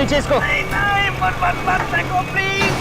नीचे इसको। नहीं नहीं, मत मत मत फेंको प्लीज।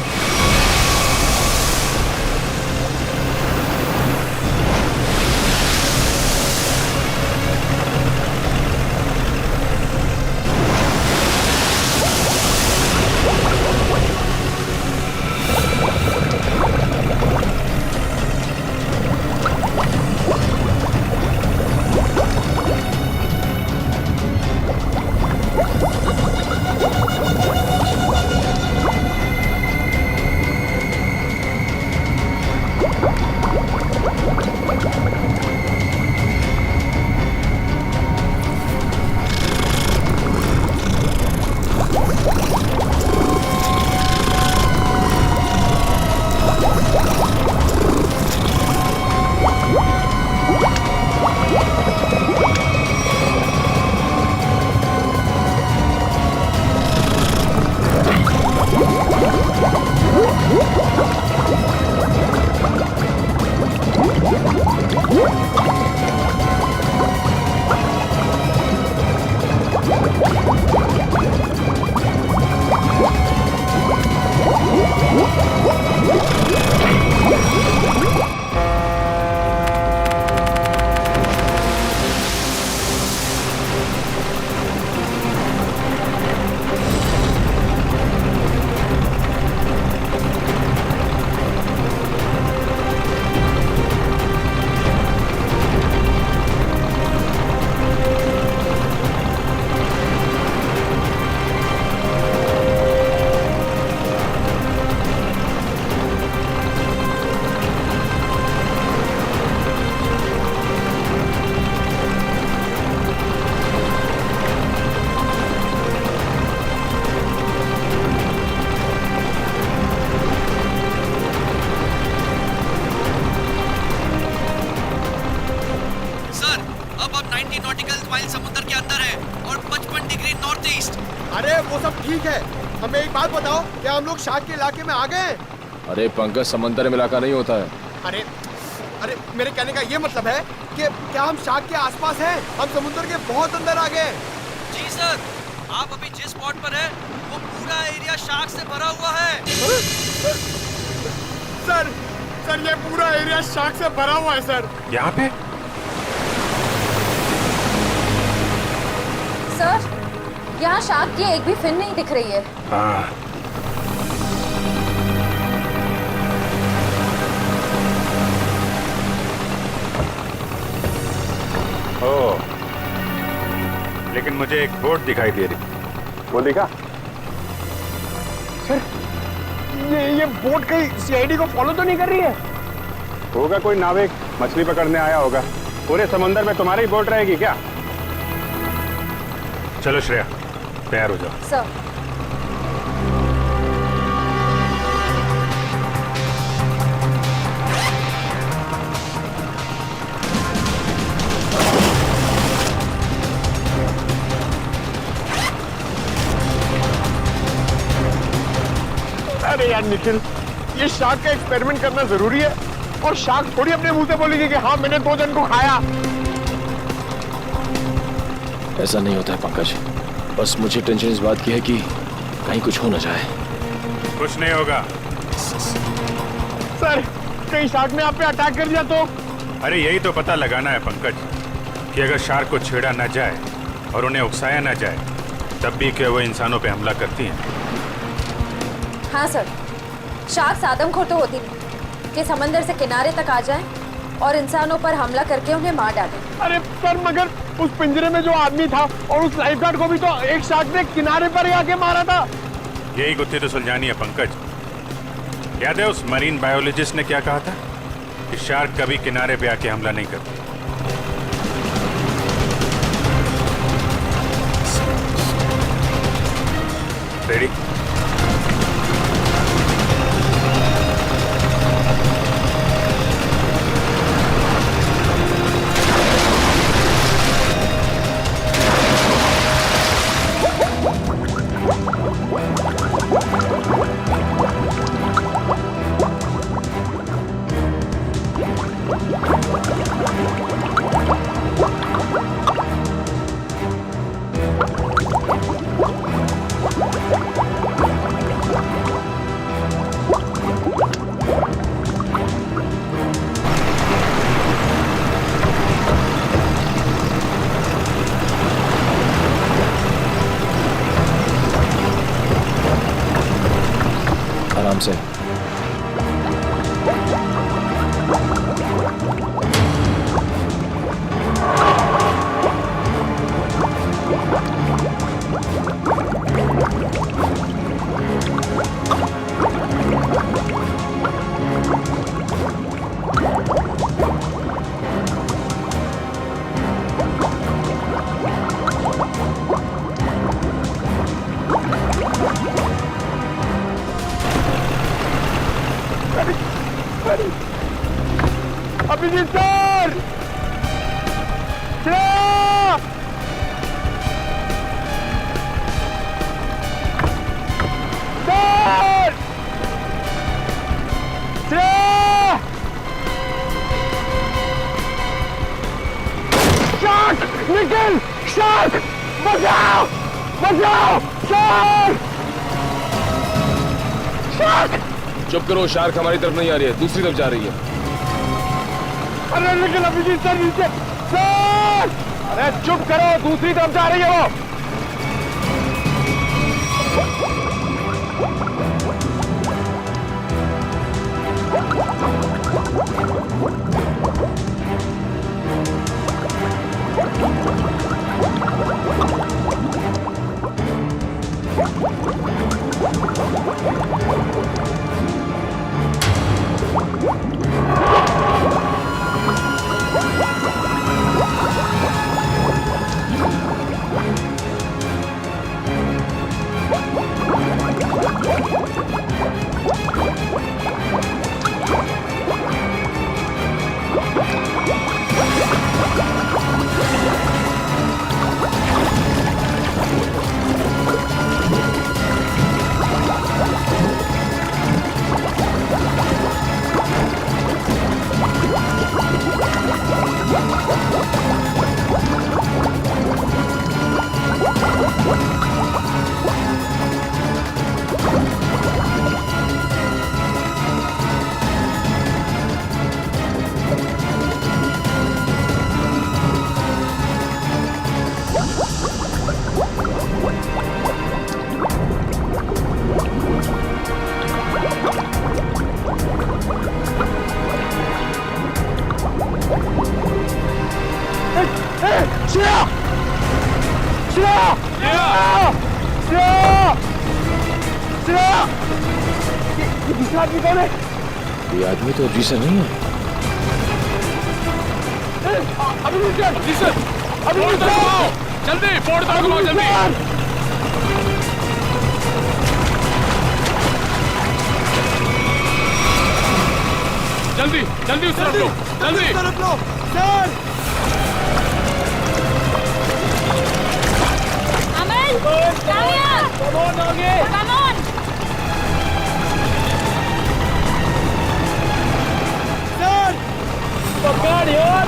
हमें एक बात बताओ, क्या हम लोग शार्क के इलाके में आ गए हैं? अरे पंकज, समंदर में इलाका नहीं होता है। अरे अरे मेरे कहने का ये मतलब है कि क्या हम शार्क के आसपास हैं? हम समुद्र के बहुत अंदर आ गए। जी सर, आप अभी जिस स्पॉट पर हैं, वो पूरा एरिया शार्क से भरा हुआ है। सर ये पूरा एरिया शार्क से भरा हुआ है सर। यहाँ पे? सर, यहाँ शार्क की एक भी फिन नहीं दिख रही है। हाँ। ओह, लेकिन मुझे एक बोट दिखाई दे रही। वो देखा? सर, ये बोट कहीं सीआईडी को फॉलो तो नहीं कर रही है? होगा कोई नाविक मछली पकड़ने आया होगा। पूरे समुंदर में तुम्हारी बोट रहेगी क्या? चलो श्रेया, तैयार हो जाओ। सर। अरे यार निखिल, ये शार्क का एक्सपेरिमेंट करना जरूरी है और शार्क थोड़ी अपने मुंह से बोलेगी कि हाँ मैंने 2 जन को खाया। ऐसा नहीं होता है पंकज, बस मुझे टेंशन इस बात की है कि कहीं कुछ हो ना जाए। कुछ नहीं होगा। सर, कहीं शार्क ने आप पे अटैक कर दिया तो? अरे यही तो पता लगाना है पंकज, कि अगर शार्क को छेड़ा ना जाए और उन्हें उकसाया ना जाए, तब भी क्या वो इंसानों पे हमला करती हैं? हाँ सर, शार्क आदमखोर तो होती नहीं कि समंदर से किनारे तक आ जाएं और इंसानों पर हमला करके उन्हें मार डालें। अरे सर, मगर उस पिंजरे में जो आदमी था और उस लाइफगार्ड को भी तो एक शार्क ने किनारे पर ही आके मारा था। यही गुत्थी तो सुलझानी है पंकज। याद है उस मरीन बायोलॉजिस्ट ने क्या कहा था कि शार्क कभी किनारे पे आके हमला नहीं करती। रेडी? आराम से। Abhijeet sir! Shreya! Sir! Shreya! Shark! Nikhil! Shark! बचाओ! बचाओ! शार्क! शार्क! चुप करो, शार्क हमारी तरफ नहीं आ रही है, दूसरी तरफ जा रही है। अरे निखिल, अभिजीत सर नीचे! सर! अरे चुप करो, दूसरी तरफ जा रही है वो। श्रेया! श्रेया! श्रेया! श्रेया! ये दूसरा आदमी कौन है? ये आदमी तो जी सर नहीं है। अभिजीत सर! जी सर! अभिजीत सर! जल्दी फोड़ दो, जल्दी। जल्दी जल्दी उस तरफ लो, जल्दी तरफ लो, sir! Aman! Kavya! Come on, आगे! Come on! सर! पकड़ यार!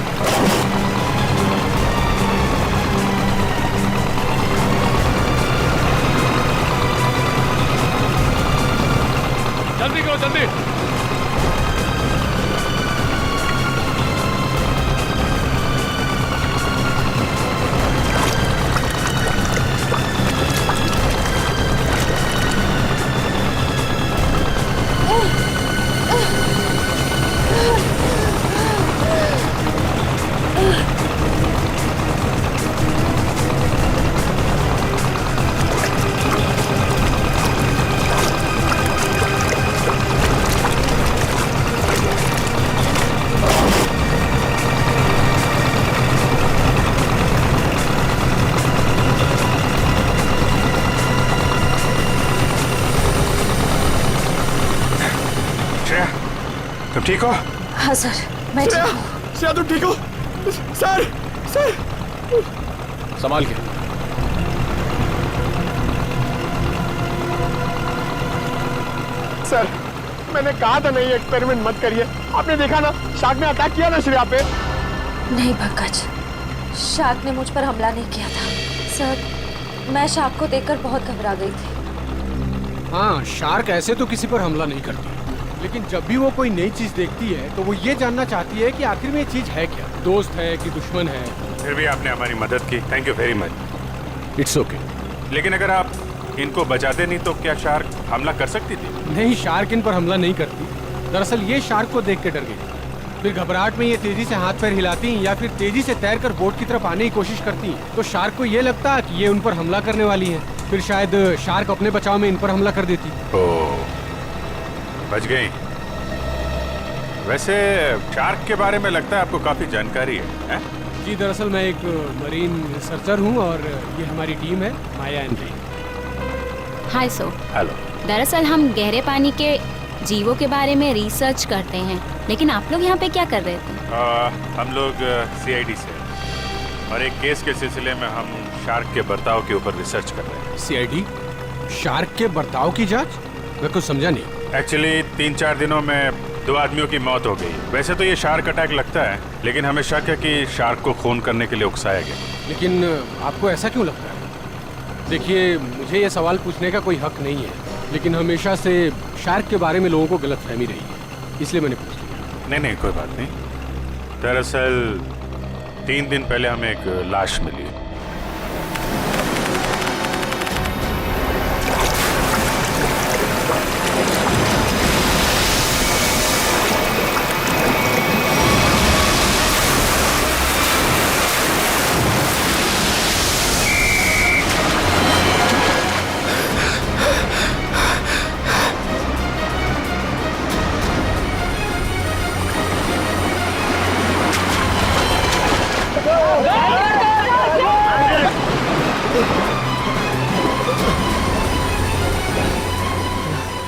जल्दी करो, जल्दी। तुम ठीक हो? हाँ सर, मैं ठीक हूँ। श्रेया, तुम ठीक हो? सर! सर! संभाल के। सर, मैंने कहा था नहीं एक्सपेरिमेंट मत करिए। आपने देखा ना, शार्क ने अटैक किया ना श्रेया पे। नहीं पंकज, शार्क ने मुझ पर हमला नहीं किया था। सर, मैं शार्क को देखकर बहुत घबरा गई थी। हाँ, शार्क ऐसे तो किसी पर हमला नहीं करती, लेकिन जब भी वो कोई नई चीज देखती है तो वो ये जानना चाहती है कि आखिर में ये चीज है क्या, दोस्त है कि दुश्मन है। फिर भी आपने हमारी मदद की, thank you very much. It's okay. लेकिन अगर आप इनको बचाते नहीं तो क्या शार्क हमला कर सकती थी। नहीं, शार्क इन पर हमला नहीं करती। दरअसल ये शार्क को देख के डर गई। फिर घबराहट में ये तेजी से हाथ पैर हिलाती या फिर तेजी से तैरकर बोट की तरफ आने की कोशिश करती, तो शार्क को ये लगता कि ये उन पर हमला करने वाली है। फिर शायद शार्क अपने बचाव में इन पर हमला कर देती। ओह, बच गई। वैसे शार्क के बारे में लगता है आपको काफी जानकारी है? जी, दरअसल मैं एक मरीन रिसर्चर हूँ और ये हमारी टीम है, माया एंड रे। हाय सो। हेलो। दरअसल हम गहरे पानी के जीवों के बारे में रिसर्च करते हैं, लेकिन आप लोग यहाँ पे क्या कर रहे थे? हम लोग CID से और एक केस के सिलसिले में हम शार्क के बर्ताव के ऊपर रिसर्च कर रहे हैं। CID? शार्क के बर्ताव की जांच? मैं कुछ समझा नहीं। एक्चुअली 3-4 दिनों में 2 आदमियों की मौत हो गई। वैसे तो ये शार्क अटैक लगता है, लेकिन हमें शक है कि शार्क को खून करने के लिए उकसाया गया। लेकिन आपको ऐसा क्यों लगता है? देखिए, मुझे ये सवाल पूछने का कोई हक नहीं है, लेकिन हमेशा से शार्क के बारे में लोगों को गलतफहमी रही है, इसलिए मैंने पूछ लिया। नहीं, कोई बात नहीं। दरअसल 3 दिन पहले हमें एक लाश मिली।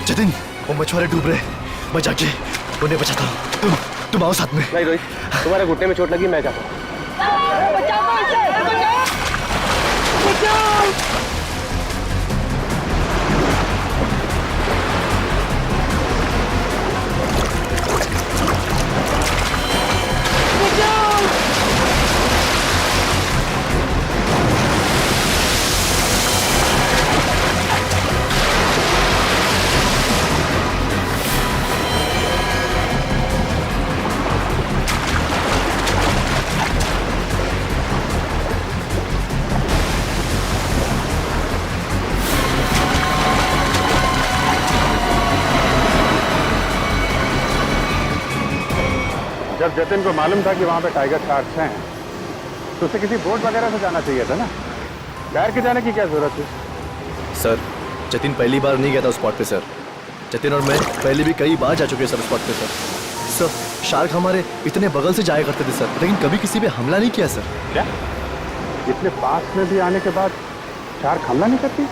जतिन, वो मछुआरे डूब रहे, मैं जाके उन्हें बचाता हूँ। तुम आओ साथ में। नहीं रोहित, तुम्हारे घुटने में चोट लगी, मैं जाता हूँ। जब जतिन को मालूम था कि वहाँ पे टाइगर शार्क्स हैं, तो उसे किसी बोट वगैरह से जाना चाहिए था ना। तैर के जाने की क्या जरूरत थी? सर, जतिन पहली बार नहीं गया था उस स्पॉट पे सर। जतिन और मैं पहले भी कई बार जा चुके हैं सर उस स्पॉट पे सर। सर, शार्क हमारे इतने बगल से जाया करते थे सर, लेकिन कभी किसी पे हमला नहीं किया सर। क्या? इतने पास में भी आने के बाद शार्क हमला नहीं करती?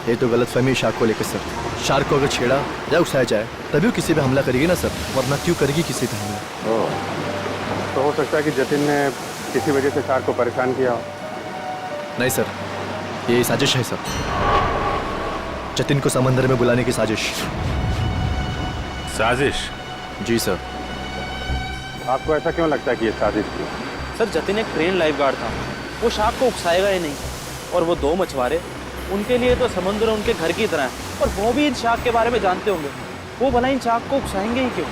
ये तो गलतफहमी शार्क को लेकर सर। शार्क को अगर छेड़ा या उकसाया जाए तभी वो किसी पे हमला करेगी ना सर, वरना क्यों करेगी किसी पे हमला? तो हो सकता है कि जतिन ने किसी वजह से शार्क को परेशान किया हो। नहीं सर, ये साजिश है सर। जतिन को समंदर में बुलाने की साजिश। साजिश? जी सर। आपको ऐसा क्यों लगता है कि ये साजिश थी? सर, जतिन एक ट्रेन लाइफगार्ड था, वो शार्क को उकसाएगा ही नहीं। और वो 2 मछुआरे, उनके लिए तो समुद्र उनके घर की तरह है, और वो भी इन शार्क के बारे में जानते होंगे। वो भला इन शार्क को उकसाएंगे ही क्यों?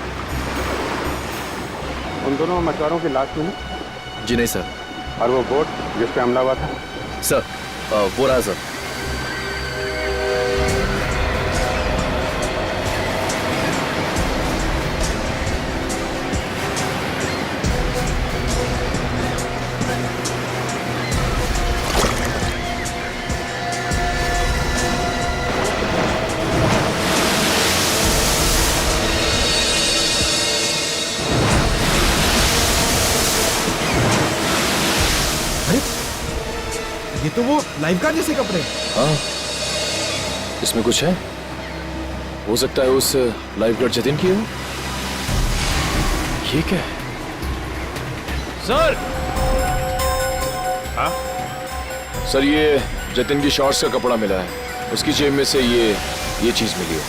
उन दोनों मछुआरों की लाश मिली? जी नहीं सर। और वो बोट जिस पे हमला हुआ था? सर, वो रहा सर। ये तो वो लाइफगार्ड जैसे कपड़े। हाँ, इसमें कुछ है। हो सकता है उस लाइफगार्ड जतिन की हो। ये क्या है? सर। हाँ? सर, ये जतिन की शॉर्ट्स का कपड़ा मिला है, उसकी जेब में से ये चीज मिली है।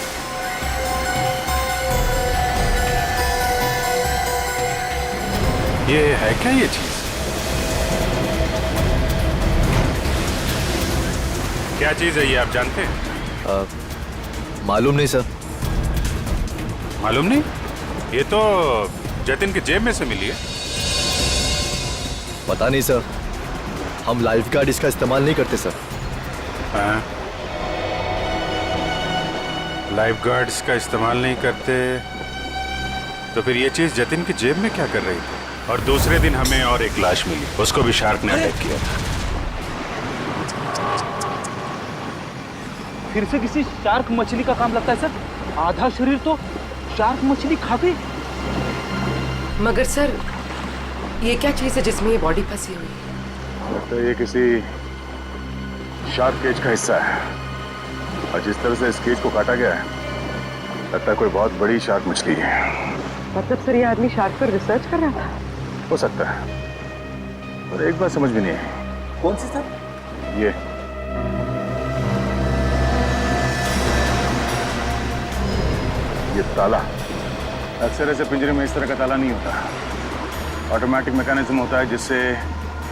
ये है क्या ये चीज? क्या चीज है ये, आप जानते हैं? मालूम नहीं सर। मालूम नहीं? ये तो जतिन की जेब में से मिली है। पता नहीं सर, हम लाइफगार्ड इसका इस्तेमाल नहीं करते सर। हाँ। लाइफ गार्ड्स का इस्तेमाल नहीं करते तो फिर ये चीज जतिन की जेब में क्या कर रही थी? और दूसरे दिन हमें और एक लाश मिली, उसको भी शार्क ने अटैक किया था। फिर से किसी शार्क मछली का काम लगता है सर। आधा शरीर तो शार्क मछली खा गई। मगर सर ये क्या चीज है जिसमें ये बॉडी फंसी हुई है? लगता है ये किसी शार्क केज का हिस्सा है, और जिस तरह से इस केज को काटा गया है लगता है कोई बहुत बड़ी शार्क मछली है। मतलब सर ये आदमी शार्क पर रिसर्च कर रहा था? हो सकता है, पर एक बात समझ में नहीं आई। कौन सी सर? ये ताला अक्सर ऐसे पिंजरे में इस तरह का ताला नहीं होता। ऑटोमेटिक मैकेनिज्म होता है जिससे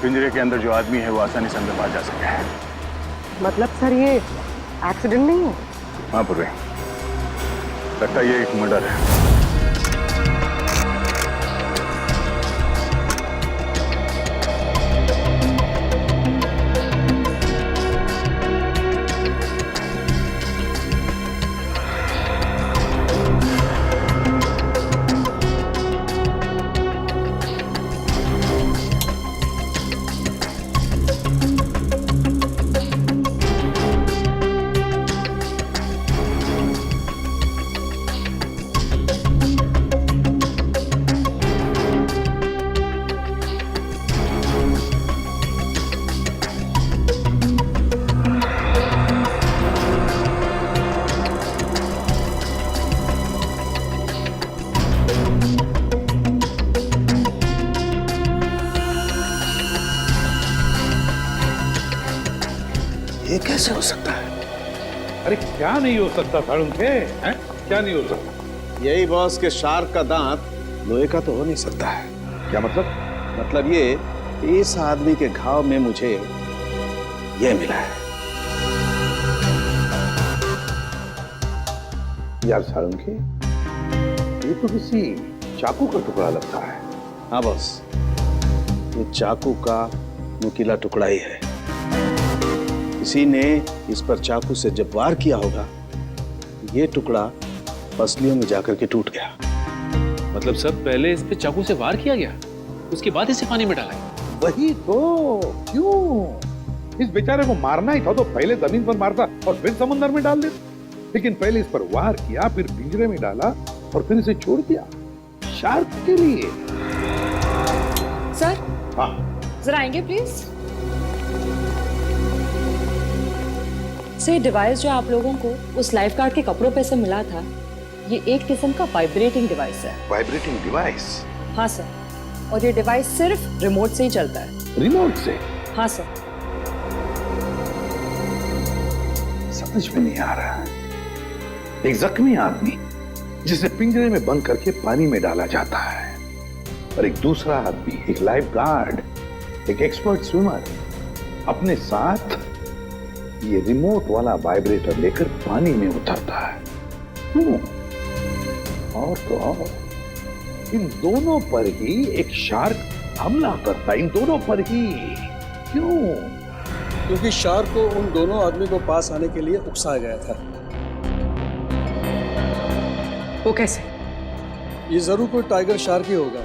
पिंजरे के अंदर जो आदमी है वो आसानी से अंदर बाहर जा सके। मतलब सर ये एक्सीडेंट नहीं है? हाँ पूर्वी, लगता है ये एक मर्डर है। ये कैसे हो सकता है? अरे क्या नहीं हो सकता साळुंखे? हैं? क्या नहीं हो सकता? यही बॉस के शार्क का दांत लोहे का तो हो नहीं सकता है। क्या मतलब? मतलब ये इस आदमी के घाव में मुझे ये मिला है। यार साळुंखे, ये तो किसी चाकू का टुकड़ा लगता है। हाँ बॉस, ये चाकू का नुकीला टुकड़ा ही है। किसी ने इस पर चाकू से जब वार किया होगा, ये टुकड़ा पसलियों में जाकर के टूट गया। मतलब सर पहले इस पे चाकू से वार किया गया, उसके बाद इसे पानी में डाला गया। वही तो, क्यों? इस बेचारे को मारना ही था तो पहले जमीन पर मारता और फिर समुद्र में डाल देता। लेकिन पहले इस पर वार किया, फिर पिंजरे में डाला और फिर इसे छोड़ दिया शार्क के लिए। सर हाँ जरा आएंगे प्लीज। सर डिवाइस जो आप लोगों को उस लाइफ गार्ड के कपड़ों पे से मिला था, ये एक किस्म का वाइब्रेटिंग डिवाइस है। Vibrating device? हाँ सर, और ये डिवाइस सिर्फ रिमोट से ही चलता है। रिमोट से? हाँ सर। समझ में नहीं आ रहा। एक जख्मी आदमी जिसे पिंजरे में बंद करके पानी में डाला जाता है, और एक दूसरा आदमी, एक लाइफ गार्ड, एक एक्सपर्ट स्विमर, अपने साथ ये रिमोट वाला वाइब्रेटर लेकर पानी में उतरता है। और तो और, इन दोनों पर ही एक शार्क हमला करता है, इन दोनों पर ही। क्यों? क्योंकि शार्क को उन दोनों आदमी को पास आने के लिए उकसाया गया था। वो कैसे? ये जरूर कोई टाइगर शार्क ही होगा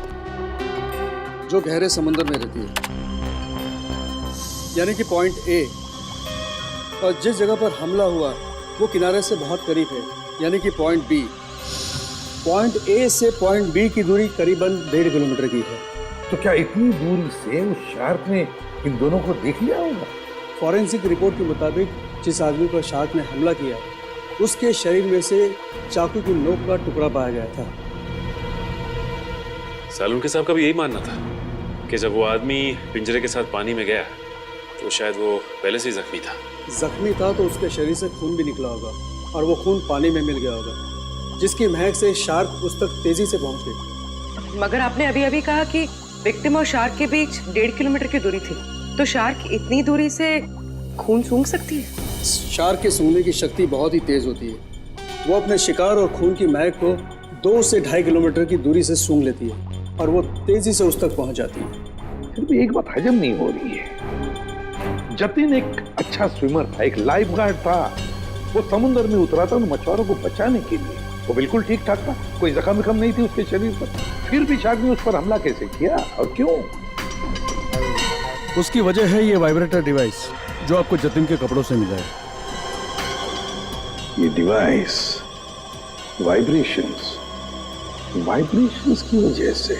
जो गहरे समंदर में रहती है, यानी कि पॉइंट ए। और जिस जगह पर हमला हुआ वो किनारे से बहुत करीब है, यानी कि पॉइंट बी। पॉइंट ए से पॉइंट बी की दूरी करीबन 1.5 किलोमीटर की है। तो क्या इतनी दूरी से उस शार्क ने इन दोनों को देख लिया होगा? फॉरेंसिक रिपोर्ट के मुताबिक जिस आदमी पर शार्क ने हमला किया, उसके शरीर में से चाकू की नोक का टुकड़ा पाया गया था। सालुंखे साहब का भी यही मानना था कि जब वो आदमी पिंजरे के साथ पानी में गया तो शायद वो पहले से ही जख्मी था। जख्मी था तो उसके शरीर से खून भी निकला होगा, और वो खून पानी में मिल गया होगा, जिसकी महक से शार्क उस तक तेजी से पहुंच गई। मगर आपने अभी अभी कहा कि विक्टिम और शार्क के बीच 1.5 किलोमीटर की दूरी थी, तो शार्क इतनी दूरी से खून सूंघ सकती है? शार्क के सूंघने की शक्ति बहुत ही तेज होती है। वो अपने शिकार और खून की महक को 2 से 2.5 किलोमीटर की दूरी से सूंघ लेती है, और वो तेजी से उस तक पहुंच जाती है। फिर भी एक बात हजम नहीं हो रही है। जतिन एक अच्छा स्विमर था, एक लाइफ गार्ड था, वो समुद्र में उतरा था उन मछुआरों को बचाने के लिए। वो बिल्कुल ठीक ठाक था, कोई जख्म विखम नहीं थी उसके शरीर पर। फिर भी शार्क ने उस पर हमला कैसे किया और क्यों? उसकी वजह है ये वाइब्रेटर डिवाइस जो आपको जतिन के कपड़ों से मिला है। ये डिवाइस वाइब्रेशंस की वजह से।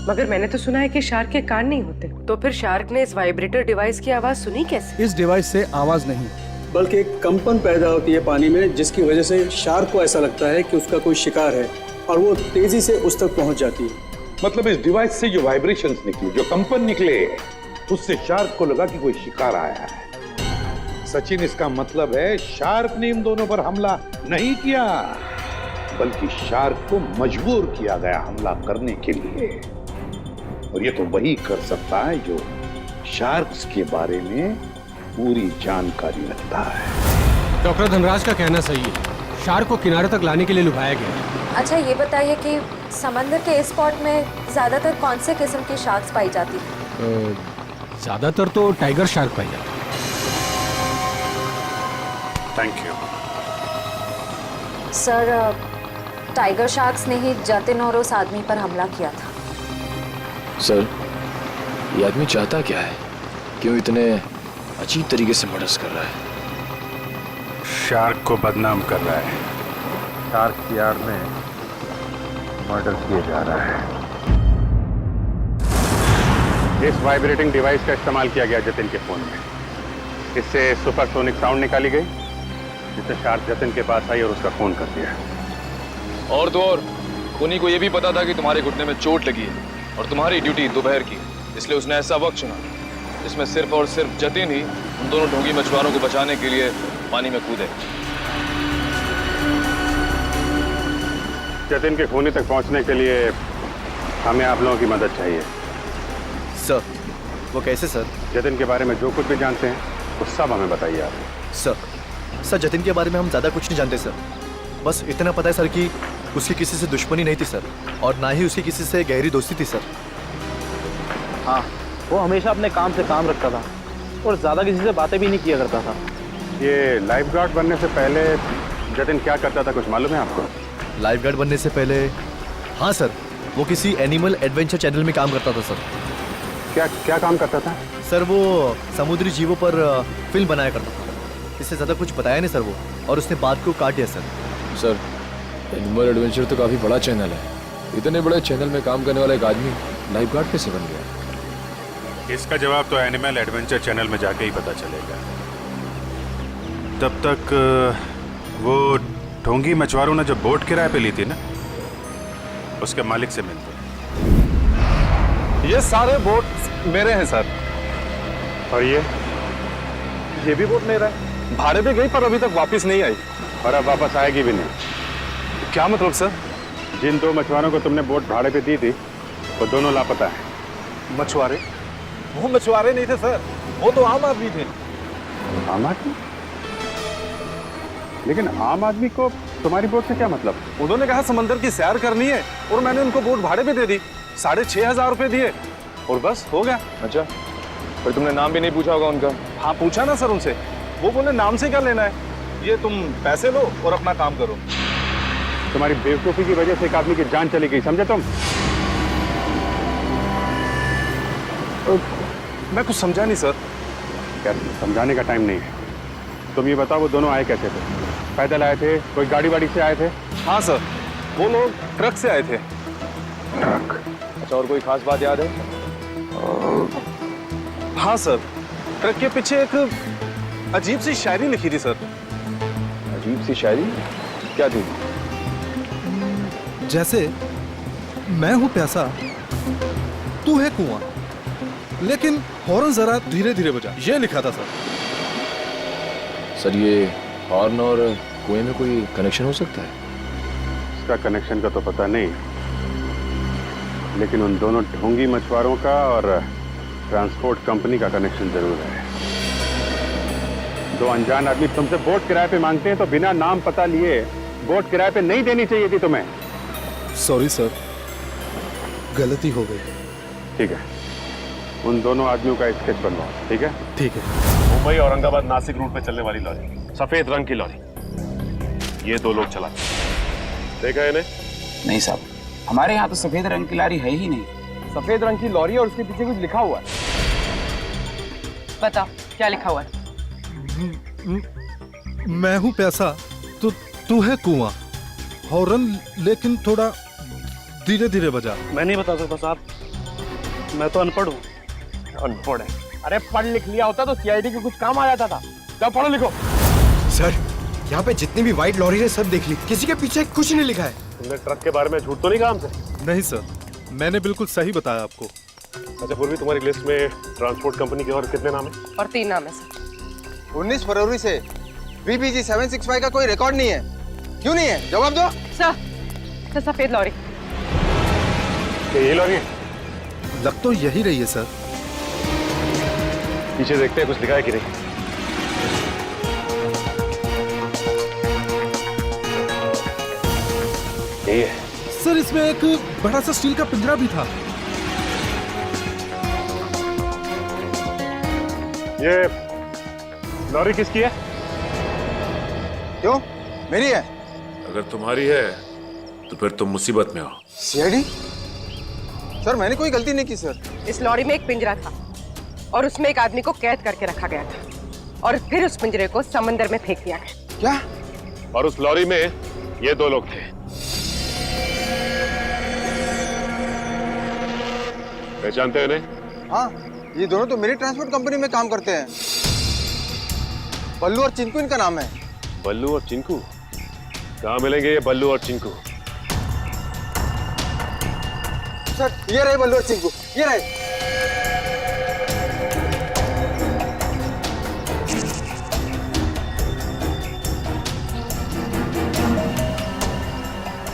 मगर मैंने तो सुना है कि शार्क के कान नहीं होते, तो फिर शार्क ने इस वाइब्रेटर डिवाइस की आवाज सुनी कैसे? इस डिवाइस से आवाज नहीं बल्कि एक कंपन पैदा होती है पानी में, जिसकी वजह से शार्क को ऐसा लगता है कि उसका कोई शिकार है और वो तेजी से उस तक पहुंच जाती है। मतलब इस डिवाइस से जो वाइब्रेशंस निकली, जो कंपन निकले, उससे शार्क को लगा कि कोई शिकार आया है। सचिन, इसका मतलब है शार्क ने इन दोनों पर हमला नहीं किया, बल्कि शार्क को मजबूर किया गया हमला करने के लिए। और ये तो वही कर सकता है जो शार्क्स के बारे में पूरी जानकारी रखता है। डॉक्टर धनराज का कहना सही है, शार्क को किनारे तक लाने के लिए लुभाया गया। अच्छा ये बताइए कि समंदर के इस स्पॉट में ज्यादातर कौन से किस्म की शार्क्स पाई जाती है? ज्यादातर तो टाइगर शार्क पाई जाती है। Thank you sir, tiger sharks ने ही जतिन और उस आदमी पर हमला किया था। सर, ये आदमी चाहता क्या है? क्यों इतने अजीब तरीके से मर्डर्स कर रहा है? शार्क को बदनाम कर रहा है। शार्क की आड़ में मर्डर किया जा रहा है। इस वाइब्रेटिंग डिवाइस का इस्तेमाल किया गया जतिन के फोन में। इससे सुपरसोनिक साउंड निकाली गई, जिससे शार्क जतिन के पास आई और उसका फोन कर दिया। और तो और खूनी को यह भी पता था कि तुम्हारे घुटने में चोट लगी है और तुम्हारी ड्यूटी दोपहर की, इसलिए उसने ऐसा वक्त चुना जिसमें सिर्फ और सिर्फ जतिन ही उन दोनों ढोंगी मछुआरों को बचाने के लिए पानी में कूदे। जतिन के खूनी तक पहुंचने के लिए हमें आप लोगों की मदद चाहिए। सर, वो कैसे सर? जतिन के बारे में जो कुछ भी जानते हैं वो सब हमें बताइए आप। सर, जतिन के बारे में हम ज़्यादा कुछ नहीं जानते सर। बस इतना पता है सर कि उसकी किसी से दुश्मनी नहीं थी सर, और ना ही उसकी किसी से गहरी दोस्ती थी सर। हाँ, वो हमेशा अपने काम से काम रखता था और ज़्यादा किसी से बातें भी नहीं किया करता था। ये लाइफ गार्ड बनने से पहले जतिन क्या करता था, कुछ मालूम है आपको? लाइफ गार्ड बनने से पहले? हाँ सर, वो किसी एनिमल एडवेंचर चैनल में काम करता था सर। क्या काम करता था? सर, वो समुद्री जीवों पर फिल्म बनाया करता था। इससे ज़्यादा कुछ बताया नहीं सर वो, और उसने बात को काट दिया सर। सर, एनिमल एडवेंचर तो काफी बड़ा चैनल है। इतने बड़े चैनल में काम करने वाला एक आदमी लाइफ गार्ड कैसे बन गया? इसका जवाब तो एनिमल एडवेंचर चैनल में जाके ही पता चलेगा। तब तक वो ढोंगी मछुआरों ने जो बोट किराए पे ली थी ना, उसके मालिक से मिलते हैं। ये सारे बोट मेरे हैं सर। और ये भी बोट मेरा है। भाड़े पे गई पर अभी तक वापस नहीं आई, और अब वापस आएगी भी नहीं। क्या मतलब सर? जिन दो मछुआरों को तुमने बोट भाड़े पे दी थी वो दोनों लापता हैं। मछुआरे? वो मछुआरे नहीं थे सर, वो तो आम आदमी थे। आम आदमी? लेकिन आम आदमी को तुम्हारी बोट से क्या मतलब? उन्होंने कहा समंदर की सैर करनी है और मैंने उनको बोट भाड़े पे दे दी। 6,500 रुपए दिए और बस हो गया। अच्छा, पर तुमने नाम भी नहीं पूछा होगा उनका? हाँ पूछा ना सर उनसे, वो बोले नाम से क्या लेना है, ये तुम पैसे लो और अपना काम करो। तुम्हारी बेवकूफी की वजह से एक आदमी की जान चली गई, समझे तुम? मैं कुछ समझा नहीं सर। क्या समझाने का टाइम नहीं है। तुम ये बताओ वो दोनों आए कैसे थे? पैदल आए थे, कोई गाड़ी वाड़ी से आए थे? हाँ सर, वो लोग ट्रक से आए थे। ट्रक? अच्छा, और कोई खास बात याद है? हाँ सर, ट्रक के पीछे एक अजीब सी शायरी लिखी थी सर। अजीब सी शायरी? क्या थी? जैसे मैं हूं प्यासा, तू है कुआं, लेकिन हॉर्न जरा धीरे धीरे बजा, ये लिखा था सर। सर, ये हॉर्न और कुएं में कोई कनेक्शन हो सकता है? इसका कनेक्शन का तो पता नहीं, लेकिन उन दोनों ढोंगी मछुआरों का और ट्रांसपोर्ट कंपनी का कनेक्शन जरूर है। दो अनजान आदमी तुमसे बोट किराए पे मांगते हैं तो बिना नाम पता लिए बोट किराए पे नहीं देनी चाहिए थी तुम्हें। सॉरी सर, गलती हो गई। ठीक है, उन दोनों आदमियों का स्केच बनवाओ। ठीक है? ठीक है। मुंबई औरंगाबाद नासिक रूट पे चलने वाली लॉरी, सफेद रंग की लॉरी। ये 2 लोग चला। देखा इन्हें? नहीं साहब, हमारे यहाँ तो सफेद रंग की लॉरी है ही नहीं। सफेद रंग की लॉरी और उसके पीछे कुछ लिखा हुआ है। बताओ क्या लिखा हुआ है? मैं हूँ प्यासा, तू है कुआं। हॉर्न लेकिन थोड़ा धीरे धीरे बजा। मैं नहीं बता सकता साहब, मैं तो अनपढ़ हूँ। अनपढ़ है? अरे पढ़ लिख लिया होता तो सीआईडी के कुछ काम आ जाता था। जाओ पढ़ो लिखो। सर, यहाँ पे जितनी भी व्हाइट लॉरी है सब देख ली, किसी के पीछे कुछ नहीं लिखा है। तुमने ट्रक के बारे में झूठ तो नहीं कहा हमसे? नहीं सर, मैंने बिल्कुल सही बताया आपको। अच्छा पूर्वी, तुम्हारी लिस्ट में ट्रांसपोर्ट कंपनी के और कितने नाम है? और 3 नाम है सर। 19 फरवरी से VBG 765 का कोई रिकॉर्ड नहीं है। क्यों नहीं है? जवाब दो। सर, सफेद लॉरी। ये लॉरी है? लग तो यही रही है सर। पीछे देखते हैं कुछ लिखा है कि नहीं। ये है सर, इसमें एक बड़ा सा स्टील का पिंजरा भी था। ये लॉरी किसकी है? क्यों? मेरी है। अगर तुम्हारी है तो फिर तुम मुसीबत में हो। सीआईडी? सर, मैंने कोई गलती नहीं की सर। इस लॉरी में एक पिंजरा था और उसमें एक आदमी को कैद करके रखा गया था और फिर उस पिंजरे को समंदर में फेंक दिया गया। क्या? और उस लॉरी में ये 2 लोग थे। पहचानते हैं इन्हें? हाँ, ये दोनों तो मेरी ट्रांसपोर्ट कंपनी में काम करते हैं। बल्लू और चिंकू इनका नाम है। बल्लू और चिंकू? कहाँ मिलेंगे ये बल्लू और चिंकू? सर, ये रहे बल्लू और चिंकू, ये रहे।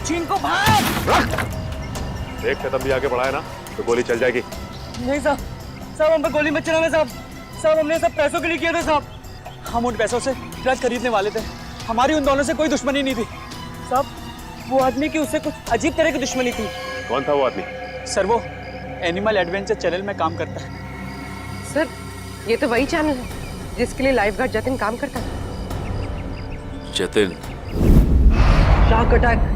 चिंकू भाग! एक कदम भी आगे बढ़ाए ना तो गोली चल जाएगी। नहीं साहब, साहब हम पे गोली मत चलाना साहब। साहब हमने सब पैसों के लिए किया था साहब। हम उन पैसों से ट्रक खरीदने वाले थे। हमारी उन दोनों से कोई दुश्मनी नहीं थी साहब। वो आदमी की उससे कुछ अजीब तरह की दुश्मनी थी। कौन था वो आदमी? सर वो एनिमल एडवेंचर चैनल में काम करता है। सर, ये तो वही चैनल है जिसके लिए लाइफ गार्ड जतिन काम करता है। जतिन? Shark attack.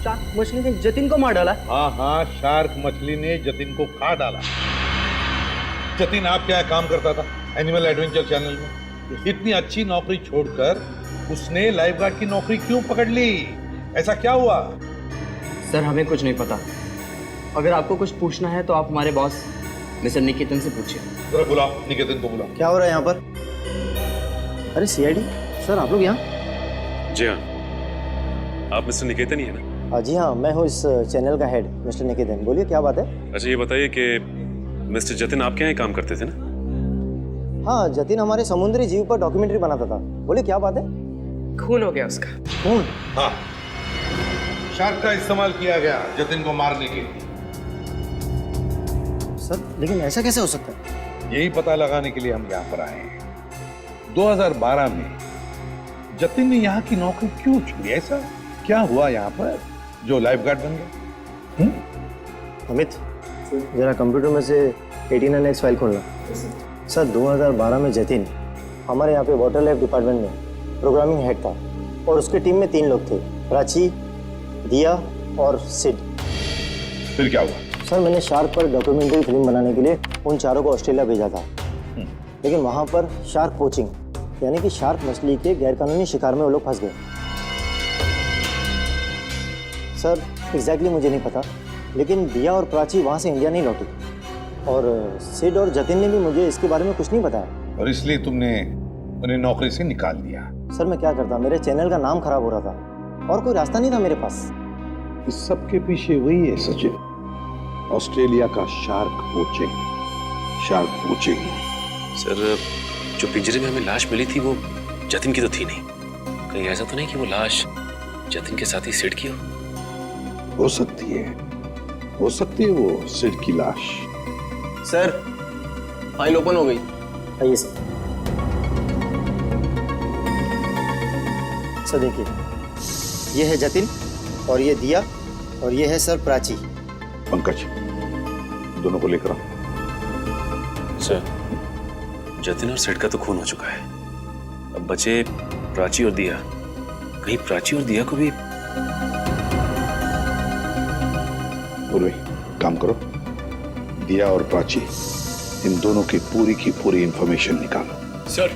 शार्क मछली ने जतिन को मार डाला। हाँ हाँ, शार्क मछली ने जतिन को खा डाला। जतिन आप क्या काम करता था एनिमल एडवेंचर चैनल में? इतनी अच्छी नौकरी छोड़कर उसने लाइफ गार्ड की नौकरी क्यों पकड़ ली? ऐसा क्या हुआ? सर, हमें कुछ नहीं पता। अगर आपको कुछ पूछना है तो आप हमारे बॉस मिस्टर निकेतन से पूछिए। जरा बुलाओ, निकेतन को बुलाओ। क्या हो रहा है यहाँ पर? अरे सीआईडी सर, आप लोग यहाँ? जी हाँ, आप मिस्टर निकेतन ही है ना? जी हाँ, मैं हूँ इस चैनल का हेड मिस्टर निकेतन। बोलिए क्या बात है? अच्छा ये बताइए कि मिस्टर जतिन आपके यहाँ काम करते थे ना? हाँ, जतिन हमारे समुद्री जीव पर डॉक्यूमेंट्री बनाता था। बोलिए क्या बात है? खून हो गया उसका। खून? हाँ, शार्क का इस्तेमाल किया गया जतिन को मारने के लिए। सर, लेकिन ऐसा कैसे हो सकता है? यही पता लगाने के लिए हम यहाँ पर आए हैं। 2012 में जतिन ने यहाँ की नौकरी क्यों छोड़ी? ऐसा क्या हुआ यहाँ पर जो लाइफ गार्ड बन गया? अमित, जरा कंप्यूटर में से 89X फाइल खोलना। सर, 2012 में जतिन हमारे यहाँ पे वाटर लाइफ डिपार्टमेंट में प्रोग्रामिंग हेड था और उसकी टीम में 3 लोग थे, प्राची, दिया और सिड। फिर क्या हुआ? सर, मैंने शार्क पर डॉक्यूमेंट्री फिल्म बनाने के लिए उन चारों को ऑस्ट्रेलिया भेजा था, लेकिन वहाँ पर शार्क पोचिंग यानी कि शार्क मछली के गैरकानूनी शिकार में वो लोग फंस गए। सर, एग्जैक्टली मुझे नहीं पता, लेकिन दिया और प्राची वहाँ से इंडिया नहीं लौटी और सिड और जतिन ने भी मुझे इसके बारे में कुछ नहीं बताया। और इसलिए तुमने उन्हें नौकरी से निकाल दिया? सर, मैं क्या करता, मेरे चैनल का नाम खराब हो रहा था और कोई रास्ता नहीं था मेरे पास। इस सब के पीछे वही है सचिन, ऑस्ट्रेलिया का शार्क पोचिंग। सर, जो पिंजरे में हमें लाश मिली थी वो जतिन की तो थी नहीं। कहीं ऐसा तो नहीं कि वो लाश जतिन के साथ ही सिड की हो सकती है वो सिड की लाश। सर, फाइल ओपन हो गई। आइए सर। सर देखिए, ये है जतिन और ये दिया और ये है सर प्राची। पंकज, दोनों को लेकर आओ। सर, जतिन और सिड का तो खून हो चुका है, अब बचे प्राची और दिया। कहीं प्राची और दिया को भी। बोलो, काम करो, दिया और प्राची इन दोनों की पूरी इंफॉर्मेशन निकालो। सर।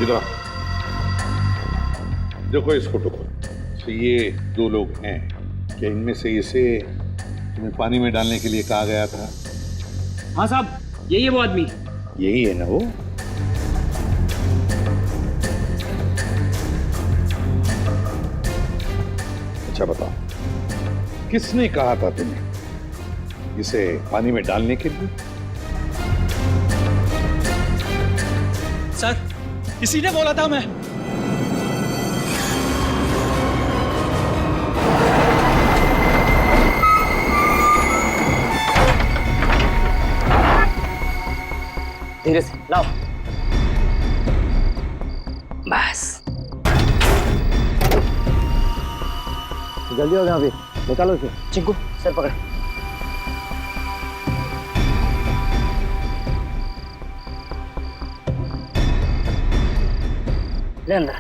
इधर देखो इस फोटो को। तो ये दो लोग हैं, क्या इनमें से इसे तुम्हें पानी में डालने के लिए कहा गया था? हाँ साहब, यही है वो आदमी। यही है ना वो? अच्छा बताओ, किसने कहा था तुम्हें इसे पानी में डालने के लिए? सर, किसी ने बोला था मैं। धीरे से लाओ। बस जल्दी हो गया, अभी निकालो इसे। चिंकू सर पकड़। ले अंदर।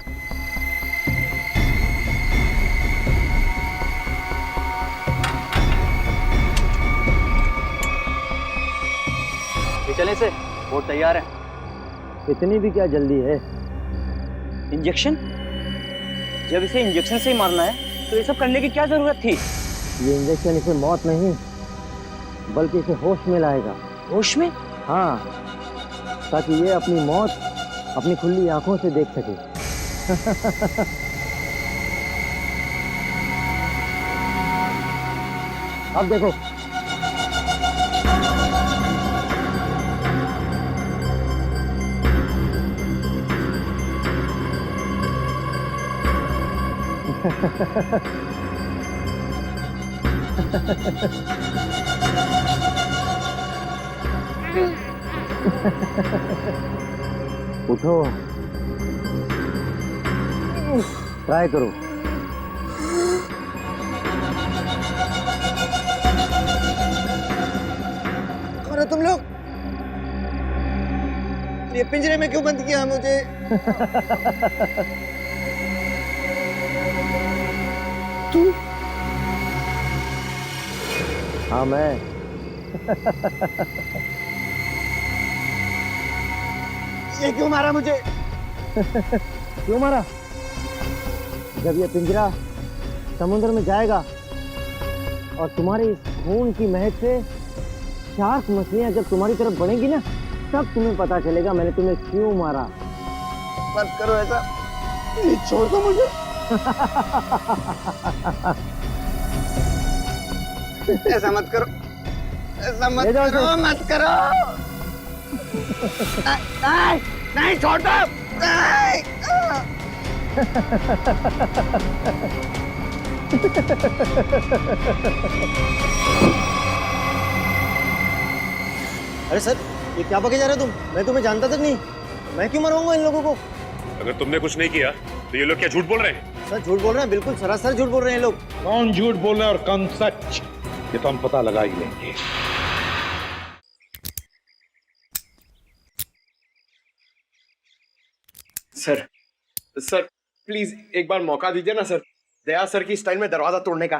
ये चले से, वो तैयार है। इतनी भी क्या जल्दी है? इंजेक्शन? जब इसे इंजेक्शन से ही मारना है तो ये सब करने की क्या जरूरत थी? ये इंजेक्शन इसे मौत नहीं बल्कि इसे होश में लाएगा। होश में? हाँ, ताकि ये अपनी मौत अपनी खुली आंखों से देख सके। अब देखो। उठो, ट्राई करो। कौन हो तुम लोग? ये पिंजरे में क्यों बंद किया मुझे? तू? हाँ मैं। ये क्यों मारा मुझे? क्यों मारा? जब ये पिंजरा समुद्र में जाएगा और तुम्हारी इस खून की महक से शार्क मछलियां जब तुम्हारी तरफ बढ़ेंगी ना, तब तुम्हें पता चलेगा मैंने तुम्हें क्यों मारा। मत करो ऐसा, ये छोड़ दो मुझे। ऐसा मत करो, ऐसा मत करो, मत करो। नहीं, नहीं छोड़ दो। नहीं। अरे सर, ये क्या बके जा रहे हो तुम? मैं तुम्हें जानता तक नहीं, मैं क्यों मरवाऊंगा इन लोगों को? अगर तुमने कुछ नहीं किया तो ये लोग क्या झूठ बोल रहे हैं? सर झूठ बोल रहे हैं, बिल्कुल सरासर झूठ बोल रहे हैं लोग। कौन झूठ बोल रहा है और कौन सच, ये तो हम पता लगा ही लेंगे। सर, सर प्लीज एक बार मौका दीजिए ना सर, दया सर की स्टाइल में दरवाजा तोड़ने का।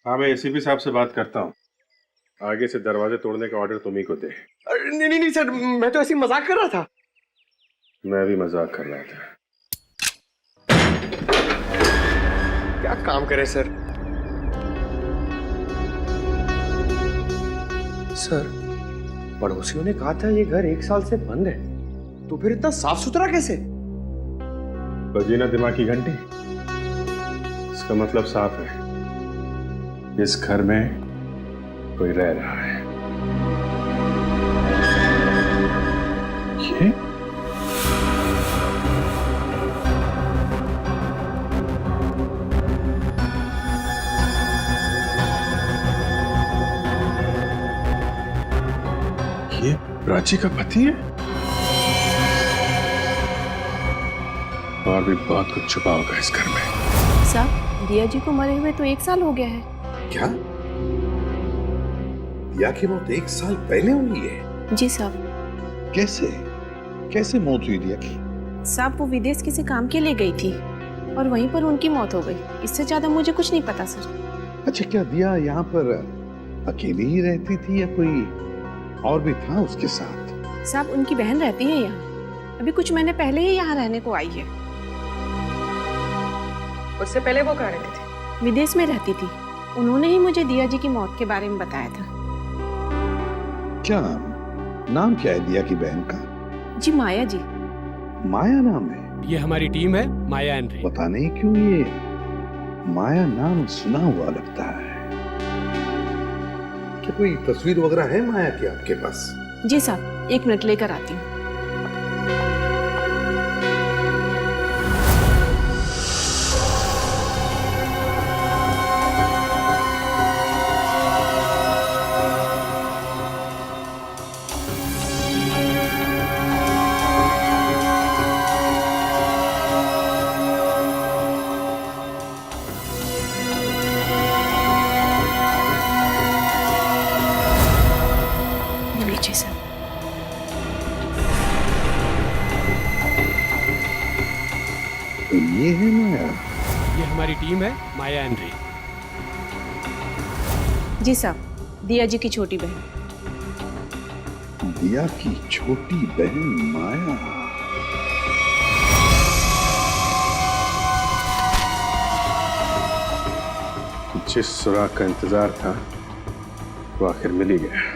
हाँ, मैं एसीपी साहब से बात करता हूँ, आगे से दरवाजे तोड़ने का ऑर्डर तुम ही को दे। नहीं नहीं नहीं सर, मैं तो ऐसे ही मजाक कर रहा था। मैं भी मजाक कर रहा था। क्या काम करे सर? सर, पड़ोसियों ने कहा था ये घर 1 साल से बंद है, तो फिर इतना साफ सुथरा कैसे? बजी ना दिमाग की घंटी, इसका मतलब साफ है, इस घर में कोई रह रहा है। ये प्राची का पति है? और भी बहुत कुछ छुपा होगा इस घर में। साहब, दिया जी को मरे हुए तो 1 साल हो गया है। क्या? दिया की मौत 1 साल पहले हुई है? जी साहब। कैसे? कैसे मौत हुई दिया की? साहब, वो विदेश किसी काम के लिए गई थी और वहीं पर उनकी मौत हो गई। इससे ज्यादा मुझे कुछ नहीं पता सर। अच्छा, क्या दिया यहाँ पर अकेली ही रहती थी या कोई और भी था उसके साथ? साहब, उनकी बहन रहती है यहाँ। अभी कुछ महीने पहले ही यहाँ रहने को आई है। उससे पहले वो कहाँ रहती थी? विदेश में रहती थी। उन्होंने ही मुझे दिया जी की मौत के बारे में बताया था। क्या नाम क्या है दिया की बहन का? जी, माया जी। माया नाम है? ये हमारी टीम है, माया एंड रे। पता नहीं क्यों ये माया नाम सुना हुआ लगता है। क्या कोई तस्वीर वगैरह है माया की आपके पास? जी साहब, 1 मिनट लेकर आती हूँ। तो ये है माया? ये हमारी टीम है, माया एंड रे। जी साहब, दिया जी की छोटी बहन। दिया की छोटी बहन माया। जिस सुराग का इंतजार था वो आखिर मिल ही गया।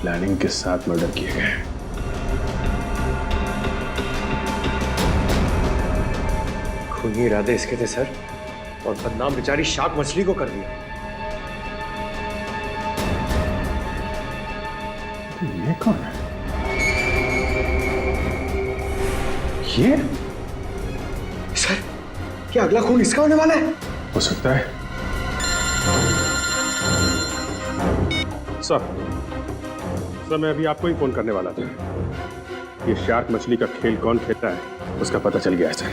प्लानिंग के साथ मर्डर किए गए। खूनी इरादे इसके थे सर, और बदनाम बेचारी शार्क मछली को कर दिया। ये कौन है? ये सर, क्या अगला खून इसका होने वाला है? हो सकता है। सर, मैं अभी आपको ही फोन करने वाला था। ये शार्क मछली का खेल कौन खेलता है उसका पता चल गया है सर।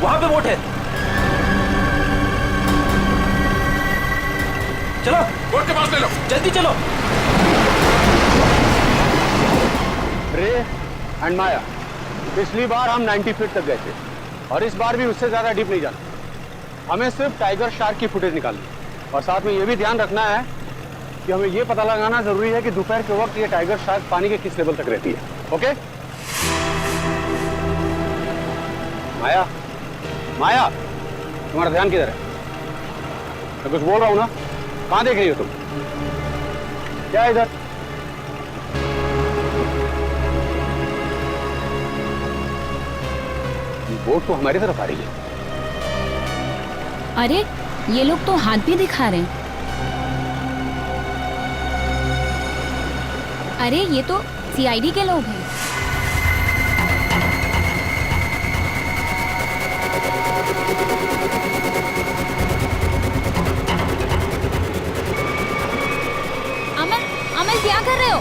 वहां पे बोट है। चलो, बोट के पास ले लो, जल्दी चलो। रे एंड माया, पिछली बार हम 90 फीट तक गए थे और इस बार भी उससे ज्यादा डीप नहीं जाना। हमें सिर्फ टाइगर शार्क की फुटेज निकालनी और साथ में ये भी ध्यान रखना है कि हमें ये पता लगाना जरूरी है कि दोपहर के वक्त ये टाइगर शार्क पानी के किस लेवल तक रहती है। ओके माया, माया, तुम्हारा ध्यान किधर है? मैं कुछ बोल रहा हूं ना, कहां देख रही हो तुम? क्या है इधर? बोट तो हमारी तरफ आ रही है। अरे, ये लोग तो हाथ भी दिखा रहे हैं। अरे, ये तो सीआईडी के लोग हैं। अमल, क्या कर रहे हो?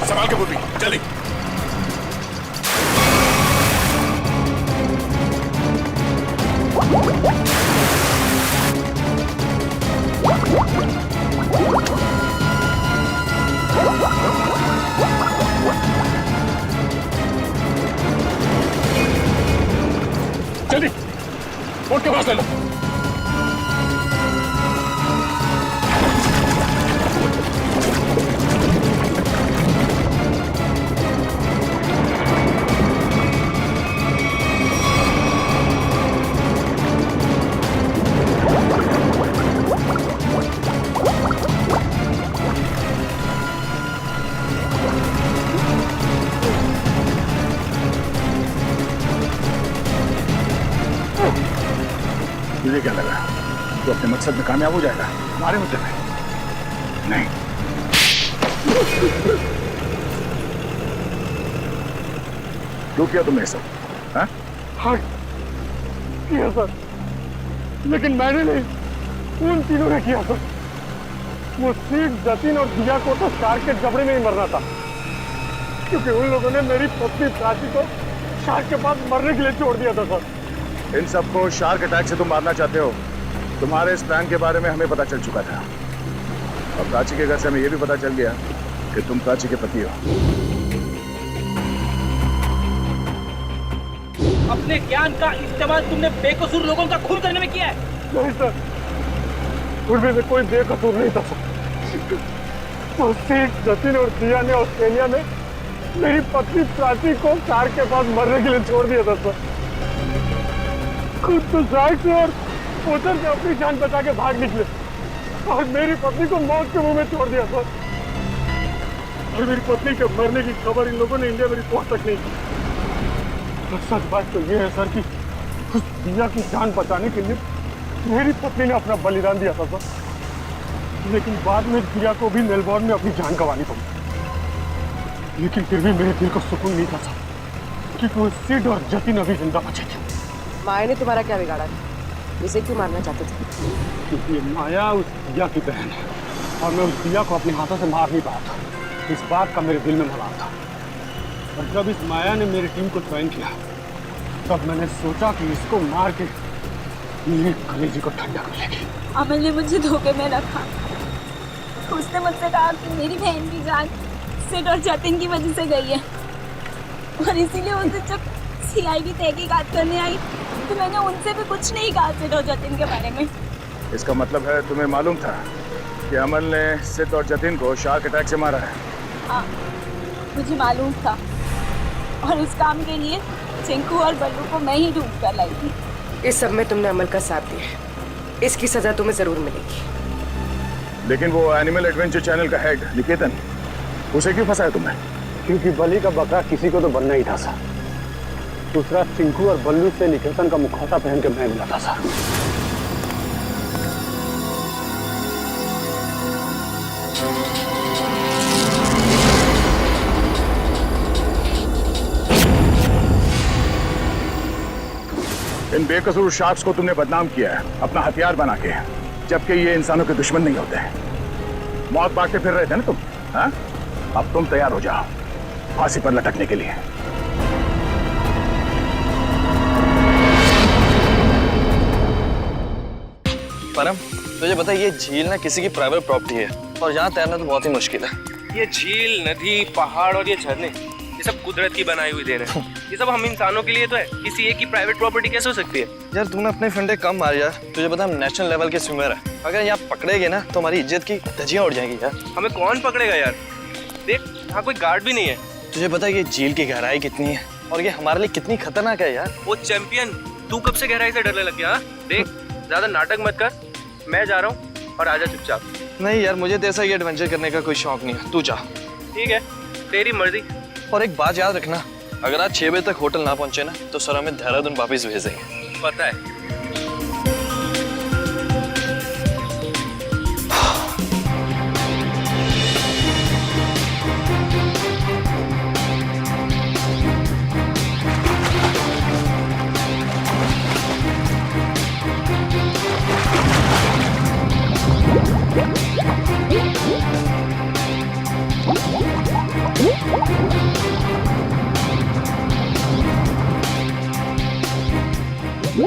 संभाल के पूर्वी, जल्दी। जल्दी बोट के पास ले लो। तुझे क्या लगा तो अपने मकसद में कामयाब हो जाएगा हमारे मुद्दे में? नहीं। क्यों किया तुमने सब? हाँ किया सर, लेकिन मैंने नहीं, उन तीनों ने किया सर। वो सीट, जतिन और दिया को तो शार्क के जबड़े में ही मरना था, क्योंकि उन लोगों ने मेरी पत्नी प्राची को शार्क के पास मरने के लिए छोड़ दिया था सर। इन सबको शार्क अटैक से तुम मारना चाहते हो? तुम्हारे इस प्लान के बारे में हमें पता चल चुका था, और प्राची के घर से हमें यह भी पता चल गया कि तुम प्राची के पति हो। अपने ज्ञान का इस्तेमाल तुमने बेकसूर लोगों का खून करने में किया है। नहीं सर, उनमें से कोई बेकसूर नहीं था सर। तो सीट, जतिन और दिया ने ऑस्ट्रेलिया में मेरी पत्नी प्राची को शार्क के पास मरने के लिए छोड़ दिया था सर। खुद तो शार्क से और उधर से अपनी जान बचा के भाग निकले, और मेरी पत्नी को मौत के मुंह में छोड़ दिया सर। और मेरी पत्नी के मरने की खबर इन लोगों ने इंडिया में रिपोर्ट तक नहीं की। तो सच बात तो ये है सर कि उस दिया की जान बचाने के लिए मेरी पत्नी ने अपना बलिदान दिया था सर, लेकिन बाद में दिया को भी मेलबोर्न में अपनी जान गंवानी पड़ी। लेकिन फिर भी मेरे दिल को सुकून नहीं था सर, क्योंकि वो सिड और जतिन अभी जिंदा बचे थे। माया ने तुम्हारा क्या बिगाड़ा? इसे क्यों मारना चाहते थे? क्योंकि माया उस दिया की बहन है, और मैं उस दिया को अपने हाथों से मार नहीं पाया था। इस बात का मेरे दिल में मलाल था, और जब इस माया ने मेरी टीम को ज्वाइन किया, तब मैंने सोचा कि इसको मार के मेरे कलेजे को ठंडा मिलेगी। अमल ने मुझे धोखे में रखा। उसने मुझसे कहा कि मेरी बहन की जान सिड और जतिन की वजह से गई है, और इसीलिए उनसे जब CID तहकीकात करने आई तो मैंने उनसे भी कुछ नहीं कहा सिड और जतिन के बारे में। इसका मतलब है तुम्हें मालूम था कि अमल ने सिड और जतिन को शार्क अटैक से मारा है? हाँ, मुझे मालूम था, और उस काम के लिए चिंकू और बल्लू को मैं ही ढूंढ कर लाई थी। इस सब में तुमने अमल का साथ दिया, इसकी सजा तुम्हें जरूर मिलेगी। लेकिन वो एनिमल एडवेंचर चैनल का हेड निकेतन, उसे क्यों फंसाया तुमने? क्योंकि बलि का बकरा किसी को तो बनना ही था सर। दूसरा, चिंकू और बल्लू से निकेतन का मुखौटा पहन के मैं मिला था सर। इन बेकसूर शार्क्स को तुमने बदनाम किया है अपना हथियार बना के, जबकि ये इंसानों के दुश्मन नहीं होते हैं। मौत बांटते फिर रहे थे ना तुम, हाँ? अब तुम तैयार हो जाओ फांसी पर लटकने के लिए। परम, तुझे पता है ये झील ना किसी की प्राइवेट प्रॉपर्टी है, और यहाँ तैरना तो बहुत ही मुश्किल है। ये झील, नदी, पहाड़ और ये झरने, ये सब कुदरत की बनाई हुई देन है। ये सब हम इंसानों के लिए तो है, किसी एक की प्राइवेट प्रॉपर्टी कैसे हो सकती है? यार तूने अपने फंडे कम मार यार, तुझे पता हम नेशनल लेवल के स्विमर है। अगर यहाँ पकड़े गए ना तो हमारी इज्जत की धज्जियां उड़ जाएंगी यार। हमें कौन पकड़ेगा यार? देख, यहाँ कोई गार्ड भी नहीं है। तुझे पता है ये झील की गहराई कितनी है, और ये हमारे लिए कितनी खतरनाक है यार। वो चैंपियन, तू कब से गहराई से डरने लग गया? देख, ज्यादा नाटक मत कर, मैं जा रहा हूँ और आजा चुपचाप। नहीं यार, मुझे तेरे साथ ये एडवेंचर करने का कोई शौक नहीं है, तू जा। ठीक है, तेरी मर्जी। और एक बात याद रखना, अगर आज 6 बजे तक होटल ना पहुंचे ना तो सर हमें देहरादून वापस भेज देंगे। पता है।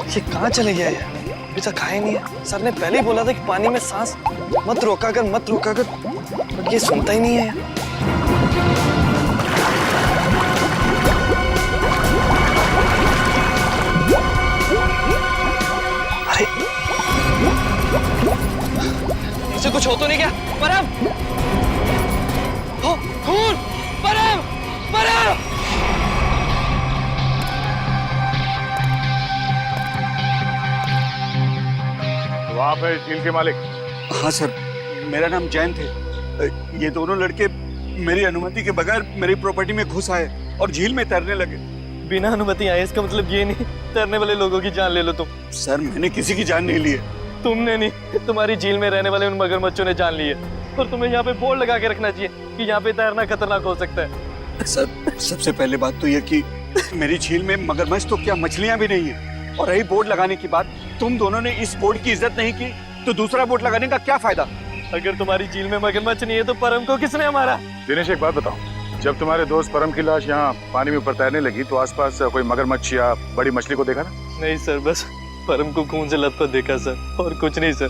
ये कहाँ चले गया है? अभी तक खाए नहीं है। सर ने पहले ही बोला था कि पानी में सांस मत रोका कर, बट ये सुनता ही नहीं है। अरे इसे कुछ हो तो नहीं क्या? परम, खून, परम, परम। तो आप है झील के मालिक? हाँ सर, मेरा नाम जैन थे। ये दोनों लड़के मेरी अनुमति के बगैर मेरी प्रॉपर्टी में घुस आए और झील में तैरने लगे। बिना अनुमति आए इसका मतलब ये नहीं तैरने वाले लोगों की जान ले लो तुम। सर मैंने किसी की जान नहीं ली है। तुमने नहीं, तुम्हारी झील में रहने वाले उन मगरमच्छों ने जान ली है। और तुम्हें यहाँ पे बोर्ड लगा के रखना चाहिए कि यहाँ पे तैरना खतरनाक हो सकता है। सर सबसे पहले बात तो ये कि मेरी झील में मगरमच्छ तो क्या मछलियां भी नहीं है। और रही बोर्ड लगाने की बात, तुम दोनों ने इस बोर्ड की इज्जत नहीं की तो दूसरा बोर्ड लगाने का क्या फायदा। अगर तुम्हारी झील में मगरमच्छ नहीं है तो परम को किसने मारा? दिनेश एक बात बताओ, जब तुम्हारे दोस्त परम की लाश यहाँ पानी में ऊपर तैरने लगी तो आसपास कोई मगरमच्छ या बड़ी मछली को देखा ना? नहीं सर, बस परम को खून से लथपथ देखा सर, और कुछ नहीं सर।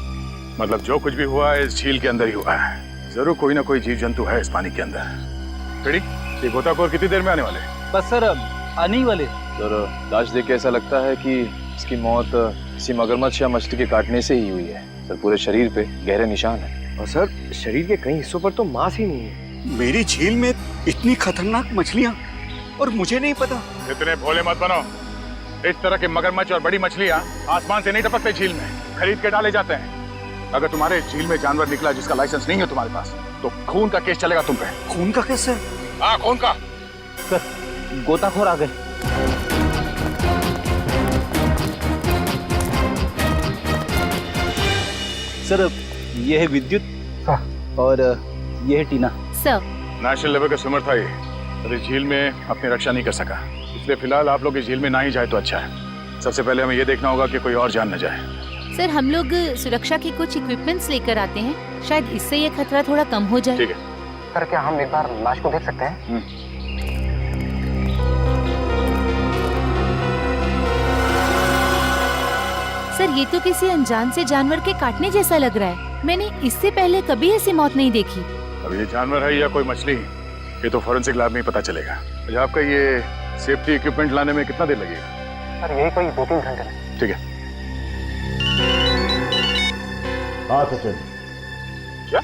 मतलब जो कुछ भी हुआ है इस झील के अंदर ही हुआ है। जरूर कोई ना कोई जीव जंतु है इस पानी के अंदर। ये गोताखोर कितनी देर में आने वाले? बस सर आने ही वाले। सर लाश देख के ऐसा लगता है कि इसकी मौत किसी मगरमच्छ या मछली के काटने से ही हुई है। सर पूरे शरीर पे गहरे निशान है। और सर शरीर के कई हिस्सों पर तो मांस ही नहीं है। मेरी झील में इतनी खतरनाक मछलियां और मुझे नहीं पता। इतने भोले मत बनो। इस तरह के मगरमच्छ और बड़ी मछलियां आसमान से नहीं टपकते झील में, खरीद के डाले जाते हैं। अगर तुम्हारे झील में जानवर निकला जिसका लाइसेंस नहीं है तुम्हारे पास तो खून का केस चलेगा तुम पे। खून का केस है? हाँ खून का। सर गोताखोर आ गए। सर ये है विद्युत और ये है टीना। सर नेशनल लेवल का स्विमर था ये, और इस झील में अपनी रक्षा नहीं कर सका, इसलिए फिलहाल आप लोग इस झील में ना ही जाए तो अच्छा है। सबसे पहले हमें ये देखना होगा कि कोई और जान न जाए। सर हम लोग सुरक्षा के कुछ इक्विपमेंट्स लेकर आते हैं, शायद इससे ये खतरा थोड़ा कम हो जाए। ठीक है सर, क्या हम एक बार लाश को देख सकते हैं? सर ये तो किसी अनजान से जानवर के काटने जैसा लग रहा है। मैंने इससे पहले कभी ऐसी मौत नहीं देखी। अब ये जानवर है या कोई मछली, ये तो फॉरेंसिक लैब में ही पता चलेगा। अच्छा, आपका ये सेफ्टी इक्विपमेंट लाने में कितना देर लगेगा? सर यही कोई 2-3 घंटे में। ठीक है। हाँ सचिन। क्या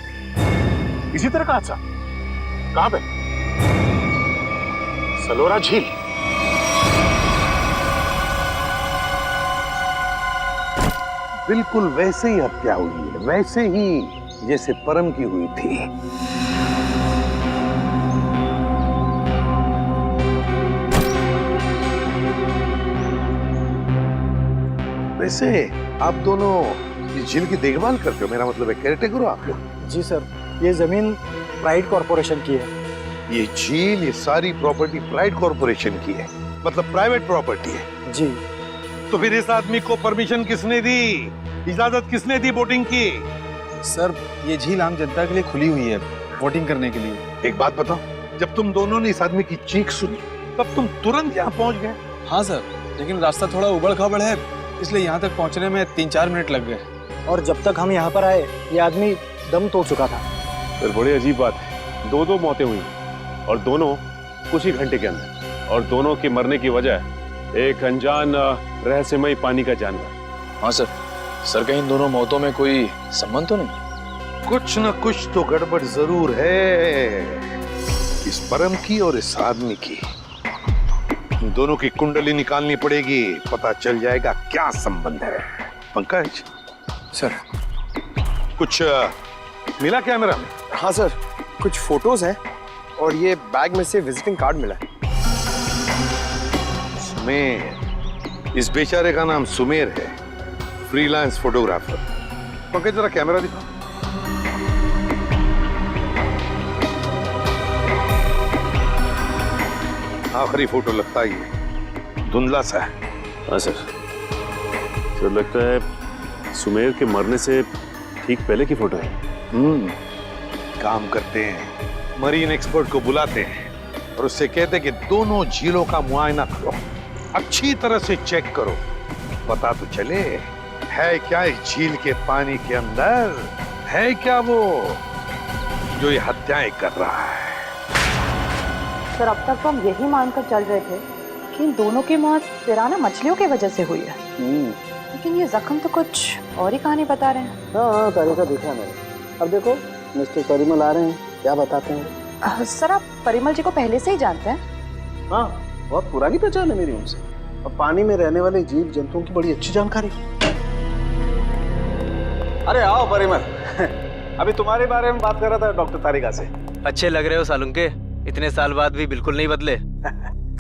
इसी तरह का हादसा? कहाँ पे? सलोरा झील। बिल्कुल वैसे ही हत्या हुई है, वैसे ही जैसे परम की हुई थी। वैसे आप दोनों इस झील की देखभाल करते हो, मेरा मतलब है केयरटेकर हो आप लोग? जी सर, ये जमीन प्राइड कॉर्पोरेशन की है। ये झील, ये सारी प्रॉपर्टी प्राइड कॉर्पोरेशन की है, मतलब प्राइवेट प्रॉपर्टी है। जी। तो फिर इस आदमी को परमिशन किसने दी, इजाजत किसने दी बोटिंग की? सर ये झील आम जनता के लिए खुली हुई है बोटिंग करने के लिए। एक बात बताओ, जब तुम दोनों ने इस आदमी की चीख सुनी तब तुम तुरंत यहाँ पहुंच गए? हाँ सर, लेकिन रास्ता थोड़ा उबड़ खाबड़ है, इसलिए यहाँ तक पहुँचने में 3-4 मिनट लग गए। और जब तक हम यहाँ पर आए ये आदमी दम तोड़ चुका था। फिर बड़ी अजीब बात है, 2 मोतें हुई और दोनों कुछ ही घंटे के अंदर, और दोनों के मरने की वजह एक अनजान रहस्यमय पानी का जानवर। हाँ सर। सर कहीं इन दोनों मौतों में कोई संबंध तो नहीं? कुछ न कुछ तो गड़बड़ जरूर है, इस परम की और इस आदमी की। इन दोनों की कुंडली निकालनी पड़ेगी, पता चल जाएगा क्या संबंध है। पंकज सर कुछ मिला कैमरा में? हाँ सर, कुछ फोटोज हैं और ये बैग में से विजिटिंग कार्ड मिला है। सुमेर, इस बेचारे का नाम सुमेर है, फ्रीलांस फोटोग्राफर। पंकज जरा कैमरा दिखाओ। आखिरी फोटो लगता ही है, धुंधला सा है। हाँ सर, तो लगता है सुमेर के मरने से ठीक पहले की फोटो है। काम करते हैं, मरीन एक्सपर्ट को बुलाते हैं और उससे कहते हैं कि दोनों झीलों का मुआयना करो, अच्छी तरह से चेक करो, पता तो चले है क्या इस झील के पानी के अंदर, है क्या वो जो ये हत्याएं कर रहा है। सर अब तक तो हम यही मानकर चल रहे थे कि इन दोनों की मौत पिराना मछलियों की वजह से हुई है, लेकिन ये जख्म तो कुछ और ही कहानी बता रहे हैं। हाँ तरीका देखा मैंने। अब देखो मिस्टर परिमल आ रहे हैं, क्या बताते हैं? सर आप परिमल जी को पहले से ही जानते हैं? हाँ, बहुत पुरानी पहचान है मेरी उनसे, और पानी में रहने वाले जीव जंतुओं की बड़ी अच्छी जानकारी। अरे आओ परिमल। अभी तुम्हारे बारे में बात कर रहा था डॉक्टर तारिका से। अच्छे लग रहे हो सालुंके, इतने साल बाद भी बिल्कुल नहीं बदले।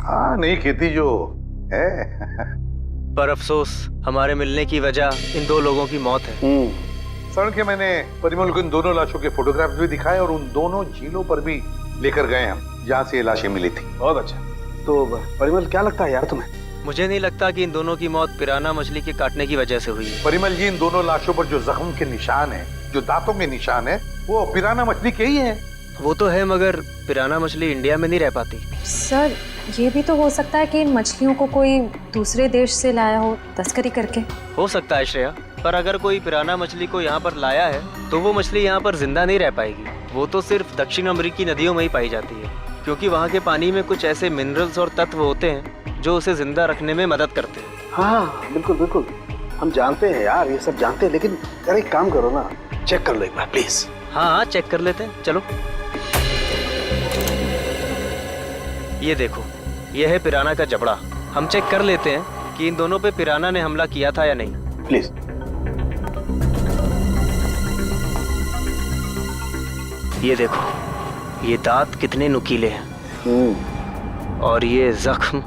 हाँ, नई खेती जो है। पर अफसोस हमारे मिलने की वजह इन दो लोगों की मौत है। सड़क के मैंने परिमल को इन दोनों लाशों के फोटोग्राफ्स भी दिखाए और उन दोनों झीलों पर भी लेकर गए हम जहाँ से ये लाशें मिली थी। बहुत अच्छा। तो परिमल क्या लगता है यार तुम्हें? मुझे नहीं लगता कि इन दोनों की मौत पिराना मछली के काटने की वजह से हुई है। परिमल जी, इन दोनों लाशों पर जो जख्म के निशान है, जो दांतों के निशान है, वो पिराना मछली के ही है। वो तो है, मगर पिराना मछली इंडिया में नहीं रह पाती। सर, ये भी तो हो सकता है कि इन मछलियों को कोई दूसरे देश से लाया हो तस्करी करके। हो सकता है श्रेया, पर अगर कोई पिराना मछली को यहाँ पर लाया है तो वो मछली यहाँ पर जिंदा नहीं रह पाएगी। वो तो सिर्फ दक्षिण अमेरिकी नदियों में ही पाई जाती है, क्योंकि वहाँ के पानी में कुछ ऐसे मिनरल्स और तत्व होते हैं जो उसे जिंदा रखने में मदद करते हैं। हाँ बिल्कुल बिल्कुल, हम जानते हैं यार, ये सब जानते हैं, लेकिन यार एक काम करो ना, चेक कर लो एक बार प्लीज। हाँ, चेक कर लेते हैं, चलो। ये देखो, ये है पिराना का जबड़ा। हम चेक कर लेते हैं कि इन दोनों पे पिराना ने हमला किया था या नहीं। प्लीज। ये देखो, ये दांत कितने नुकीले हैं। और ये जख्म,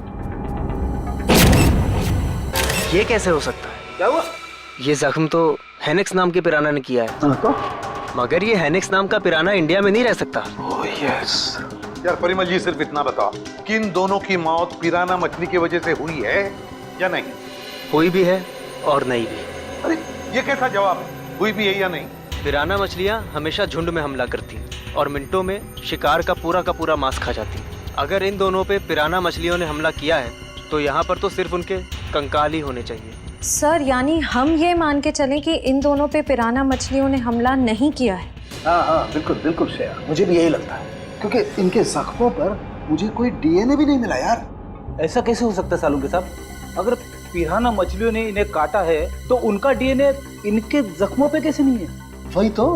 ये कैसे हो सकता है? क्या हुआ? ये जख्म तो हेनेक्स नाम के पिराना ने किया है। मगर ये हेनेक्स नाम का पिराना इंडिया में नहीं रह सकता। Oh yes. यार परिमल जी, सिर्फ इतना बताओ कि इन दोनों की मौत पिराना मछली की वजह से हुई है या नहीं? हुई भी है और नहीं भी। अरे ये कैसा जवाब है? हुई भी है या नहीं? पिराना मछलियाँ हमेशा झुंड में हमला करती हैं और मिनटों में शिकार का पूरा मांस खा जाती हैं। अगर इन दोनों पे पिराना मछलियों ने हमला किया है तो यहाँ पर तो सिर्फ उनके कंकाल ही होने चाहिए। सर, यानी हम ये मान के चलें कि इन दोनों पे पिराना मछलियों ने हमला नहीं किया है? हाँ बिल्कुल बिल्कुल श्रेया, मुझे भी यही लगता है, क्योंकि इनके जख्मों पर मुझे कोई डीएनए भी नहीं मिला यार। ऐसा कैसे हो सकता है सालुंके साहब? अगर पिराना मछलियों ने इन्हें काटा है तो उनका डीएनए इनके जख्मों पे कैसे नहीं है? वही तो,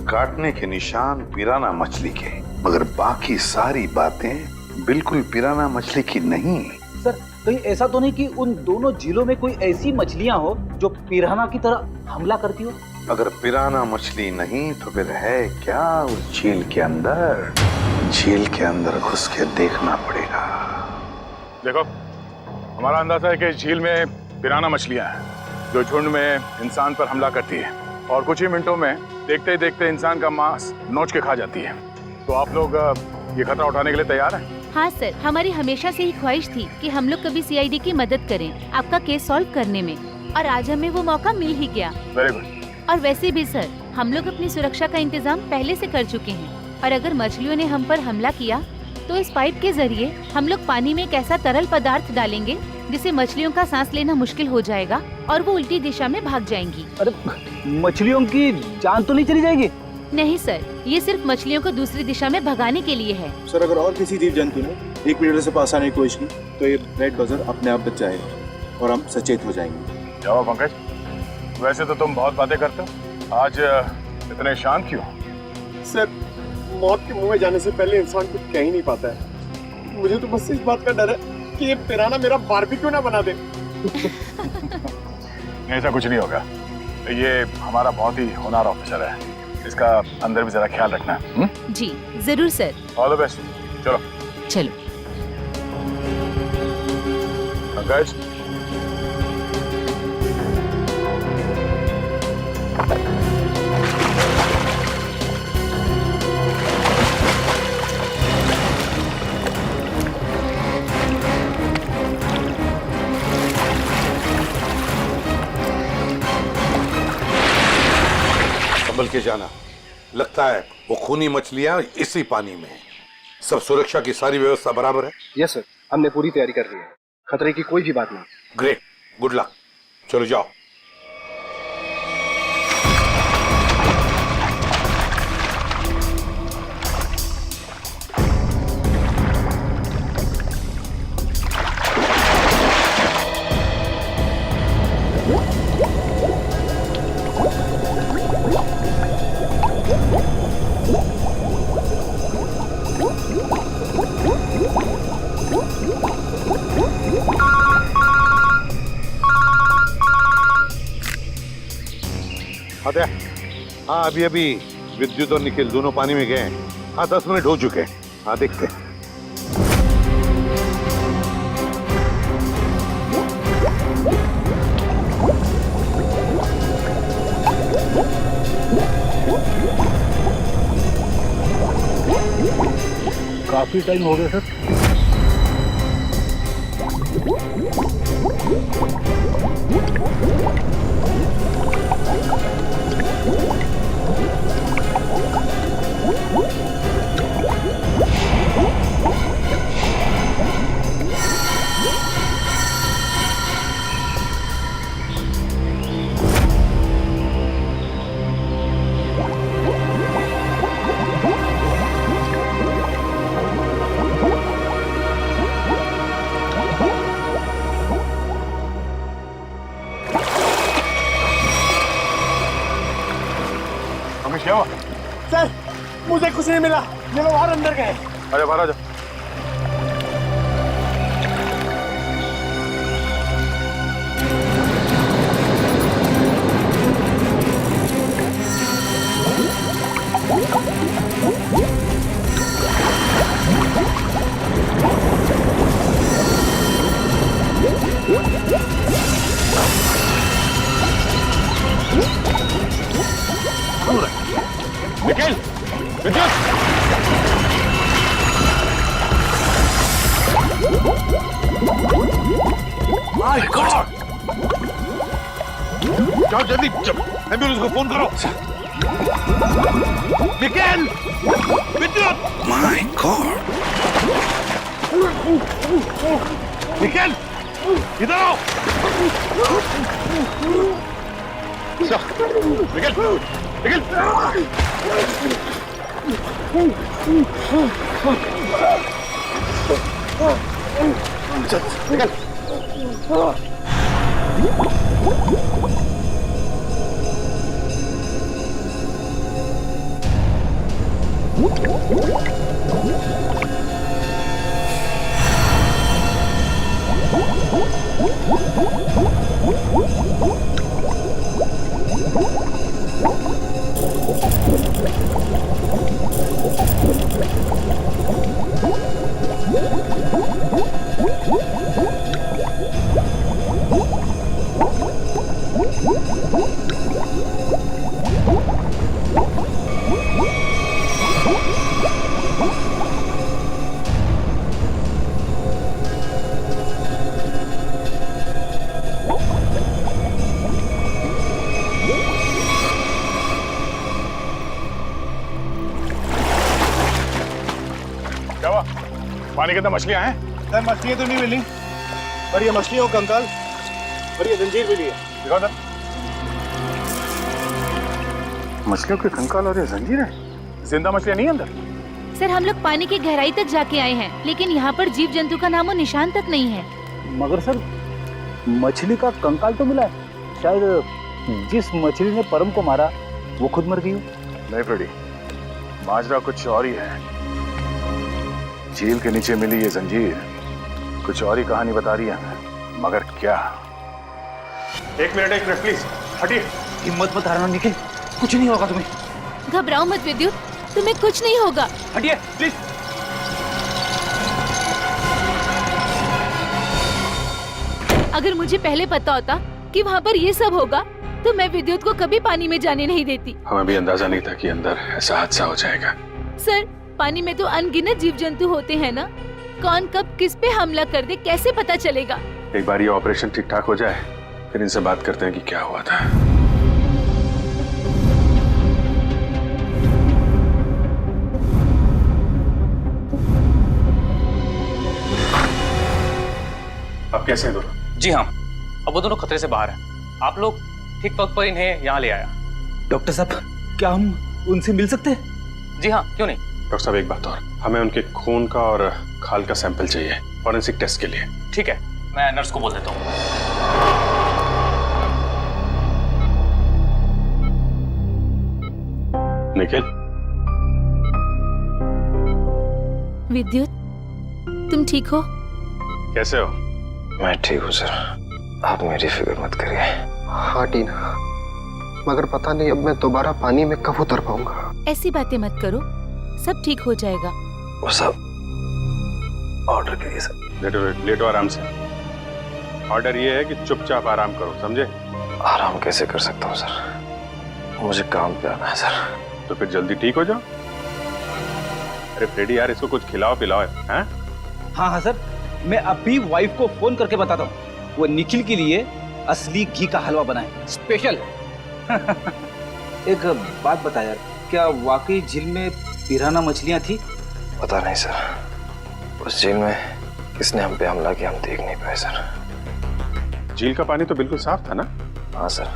काटने के निशान पिराना मछली के, मगर बाकी सारी बातें बिल्कुल पिराना मछली की नहीं। सर, कहीं ऐसा तो नहीं कि उन दोनों झीलों में कोई ऐसी मछलियां हो जो पिराना की तरह हमला करती हो? अगर पिराना मछली नहीं तो फिर है क्या उस झील के अंदर? झील के अंदर घुस के देखना पड़ेगा। देखो, हमारा अंदाजा है कि इस झील में पिराना मछलियां हैं जो झुंड में इंसान पर हमला करती है और कुछ ही मिनटों में देखते ही देखते इंसान का मांस नोच के खा जाती है। तो आप लोग ये खतरा उठाने के लिए तैयार हैं? हाँ सर, हमारी हमेशा से ही ख्वाहिश थी कि हम लोग कभी सीआईडी की मदद करें आपका केस सॉल्व करने में, और आज हमें वो मौका मिल ही गया। Very good. और वैसे भी सर, हम लोग अपनी सुरक्षा का इंतजाम पहले से कर चुके हैं, और अगर मछलियों ने हम पर हमला किया तो इस पाइप के जरिए हम लोग पानी में एक ऐसा तरल पदार्थ डालेंगे जिससे मछलियों का सांस लेना मुश्किल हो जाएगा और वो उल्टी दिशा में भाग जाएंगी। अरे मछलियों की जान तो नहीं चली जाएगी? नहीं सर, ये सिर्फ मछलियों को दूसरी दिशा में भगाने के लिए है। सर, अगर और किसी जीव जंतु ने 1 मीटर से पास आने की कोशिश की तो ये रेड बजर अपने आप बच जाएगा और हम सचेत हो जाएंगे। जाओ पंकज, वैसे तो तुम बहुत बातें करते हो, आज इतने शांत क्यों? सर, मौत के मुंह में जाने से पहले इंसान कुछ कह ही नहीं पाता है। मुझे तो बस इस बात का डर है कि ये पिराना मेरा बारबेक्यू ना बना दे। ऐसा कुछ नहीं होगा, ये हमारा बहुत ही होनहार ऑफिसर है, इसका अंदर भी जरा ख्याल रखना। जी जरूर सर। All the best. चलो चलो। पंकज, संभल के जाना, लगता है वो खूनी मछलियां इसी पानी में हैं। सब सुरक्षा की सारी व्यवस्था बराबर है? यस सर, हमने पूरी तैयारी कर ली है, खतरे की कोई भी बात नहीं। Great, good luck. चलो जाओ। हाँ, अभी अभी विद्युत और निखिल दोनों पानी में गए हैं। हाँ, 10 मिनट हो चुके हैं। हाँ, देखते हैं। काफी टाइम हो गया सर। क्या हुआ? सर मुझे कुछ नहीं मिला, ये लोग बाहर अंदर गए। अरे बाहर आ जाओ। निखिल, विद्युत! My god! जाओ जल्दी, एम्बुलेंस को फोन करो। निखिल! विद्युत! My god! निखिल! इधर आओ! निखिल! निखिल! पानी के अंदर मछलियां हैं? सर मछलियां तो नहीं मिली, पर ये मछलियों का कंकाल और ये जंजीर मिली है। दिखाओ सर। मछलियों के कंकाल और ये जंजीर है? जिंदा मछलियां नहीं अंदर? सर हम लोग पानी की गहराई तक जाके आए हैं, लेकिन यहाँ पर जीव जंतु का नामो निशान तक नहीं है। मगर सर मछली का कंकाल तो मिला है, शायद जिस मछली ने परम को मारा वो खुद मर गई हो। नहीं फ्रेडी, माजरा कुछ और ही है। झील के नीचे मिली ये जंजीर कुछ और ही कहानी बता रही है, मगर क्या? एक मिनट प्लीज, हटिए। हिम्मत मत हारना निखिल, कुछ नहीं होगा तुम्हें। घबराओ मत विद्युत, तुम्हें कुछ नहीं होगा। हटिए प्लीज। अगर मुझे पहले पता होता कि वहाँ पर ये सब होगा तो मैं विद्युत को कभी पानी में जाने नहीं देती। हमें भी अंदाजा नहीं था कि अंदर ऐसा हादसा हो जाएगा। सर पानी में तो अनगिनत जीव जंतु होते हैं ना, कौन कब किस पे हमला कर दे कैसे पता चलेगा? एक बार ये ऑपरेशन ठीक ठाक हो जाए फिर इनसे बात करते हैं कि क्या हुआ था। अब कैसे हैं दोनों? जी हाँ, अब वो दोनों खतरे से बाहर हैं। आप लोग ठीक वक्त पर इन्हें यहाँ ले आया। डॉक्टर साहब क्या हम उनसे मिल सकते हैं? जी हाँ, क्यों नहीं। डॉक्टर साहब एक बात और, हमें उनके खून का और खाल का सैंपल चाहिए फॉरेंसिक टेस्ट के लिए। ठीक है, मैं नर्स को बोल देता हूँ। निखिल। विद्युत तुम ठीक हो? कैसे हो? मैं ठीक हूँ सर, आप मेरी फिक्र मत करिए। हाँ टीना, मगर पता नहीं अब मैं दोबारा पानी में कब उतर पाऊंगा। ऐसी बातें मत करो, सब ठीक हो जाएगा। वो सब ऑर्डर करिए सर। लेटो आराम से। ऑर्डर ये है कि चुपचाप आराम करो, समझे? आराम कैसे कर सकता हूँ सर, मुझे काम पे आना है सर। तो फिर जल्दी ठीक हो जाओ। अरे फ्रेडी यार, इसको कुछ खिलाओ पिलाओ। हैं? हाँ हाँ सर, मैं अभी वाइफ को फोन करके बताता हूँ, वो निखिल के लिए असली घी का हलवा बनाए स्पेशल। एक बात बता यार, क्या वाकई झील में पिराना मछलियाँ थी? पता नहीं सर, उस झील में किसने हम पे हमला किया हम देख नहीं पाए सर। झील का पानी तो बिल्कुल साफ था ना? हाँ सर,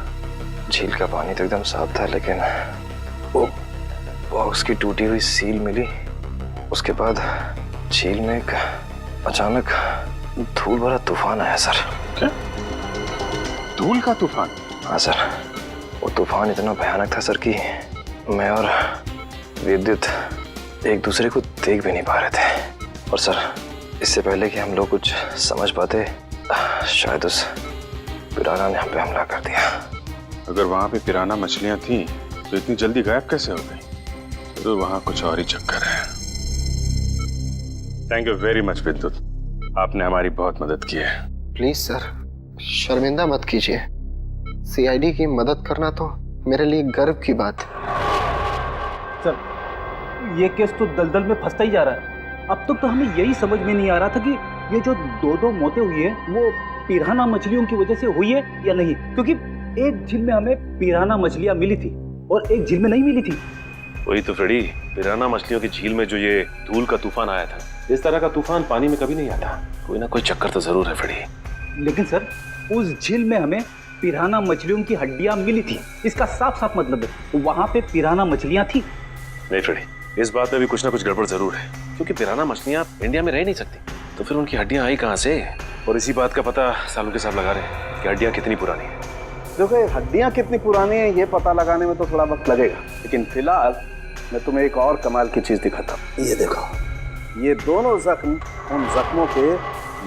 झील का पानी तो एकदम साफ था, लेकिन वो बॉक्स की टूटी हुई सील मिली। उसके बाद झील में एक अचानक धूल भरा तूफान आया सर। क्या? धूल का तूफान? हाँ सर, वो तूफान इतना भयानक था सर कि मैं और विद्युत एक दूसरे को देख भी नहीं पा रहे थे। और सर, इससे पहले कि हम लोग कुछ समझ पाते, शायद उस पिराना ने हम पे हमला कर दिया। अगर वहां पे पिराना मछलियां थी तो इतनी जल्दी गायब कैसे हो गई? तो वहां कुछ और ही चक्कर है। थैंक यू वेरी मच विद्युत, आपने हमारी बहुत मदद की है। प्लीज सर, शर्मिंदा मत कीजिए। सीआईडी की मदद करना तो मेरे लिए गर्व की बात है। सर, ये केस तो दलदल में फंसता ही जा रहा है। अब तक तो हमें यही समझ में नहीं आ रहा था कि ये जो दो मौतें हुई है वो पिराना मछलियों की वजह से हुई है या नहीं, क्योंकि एक झील में हमें पिराना मछलियां मिली थी और एक झील में नहीं मिली थी। वही तो फ्रेडी, पिराना मछलियों की झील में जो ये धूल का तूफान आया था, इस तरह का तूफान पानी में कभी नहीं आता। कोई ना कोई चक्कर तो जरूर है फ्रेडी। लेकिन सर, उस झील में हमें पिराना मछलियों की हड्डियां मिली थी, इसका साफ साफ मतलब है वहां पे पिराना मछलियां थी। नहीं फ्रेडी, इस बात में भी कुछ ना कुछ गड़बड़ जरूर है, क्योंकि पिराना मछलियां इंडिया में रह नहीं सकती, तो फिर उनकी हड्डियां आई कहाँ से? और इसी बात का पता सालों के साथ लगा रहे हैं कि हड्डियां कितनी पुरानी है। देखो, हड्डियां कितनी पुरानी है ये पता लगाने में तो थोड़ा वक्त लगेगा, लेकिन फिलहाल मैं तुम्हें एक और कमाल की चीज दिखाता हूँ। ये देखो, ये दोनों जख्म उन जख्मों के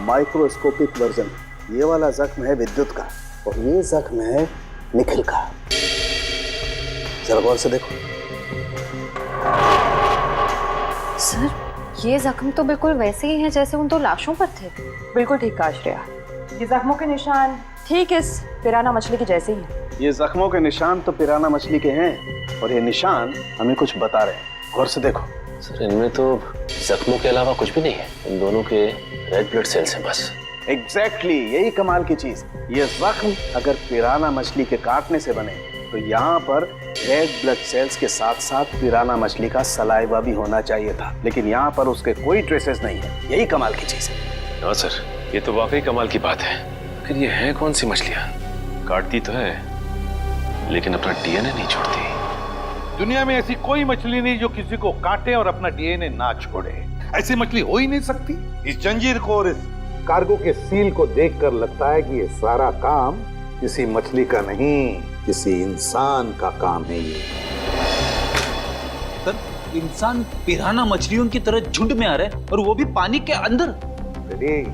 माइक्रोस्कोपिक वर्जन। ये वाला जख्म है विद्युत का और ये जख्म है निखिल का। जरा गौर से देखो। सर, ये जख्म तो बिल्कुल वैसे ही हैं जैसे उन दो लाशों पर थे। बिल्कुल ठीक कहा श्रेया, ये जख्मों के निशान ठीक इस पिराना मछली के जैसे ही हैं। ये जख्मों के निशान तो पिराना मछली के हैं और ये निशान हमें कुछ बता रहे हैं। गौर से देखो। सर, इनमें तो जख्मों के अलावा कुछ भी नहीं है, इन दोनों के रेड ब्लड सेल्स हैं बस। एग्जैक्टली, यही कमाल की चीज। ये जख्म अगर पिराना मछली के काटने से बने तो यहाँ पर रेड ब्लड सेल्स के साथ साथ पिराना मछली का सलाइवा भी होना चाहिए था, लेकिन यहाँ पर उसके कोई ट्रेसेस नहीं है। यही कमाल की चीज है। हाँ सर, ये तो वाकई कमाल की बात है। फिर ये है कौन सी मछलियाँ? काटती तो है लेकिन अपना डीएनए नहीं छोड़ती। दुनिया में ऐसी कोई मछली नहीं जो किसी को काटे और अपना डीएनए ना छोड़े। ऐसी मछली हो ही नहीं सकती। इस जंजीर को और इस कार्गो के सील को देखकर लगता है कि ये सारा काम किसी मछली का नहीं, किसी इंसान का काम है। ये सर, इंसान पिराना मछलियों की तरह झुंड में आ रहे हैं और वो भी पानी के अंदर। अरे,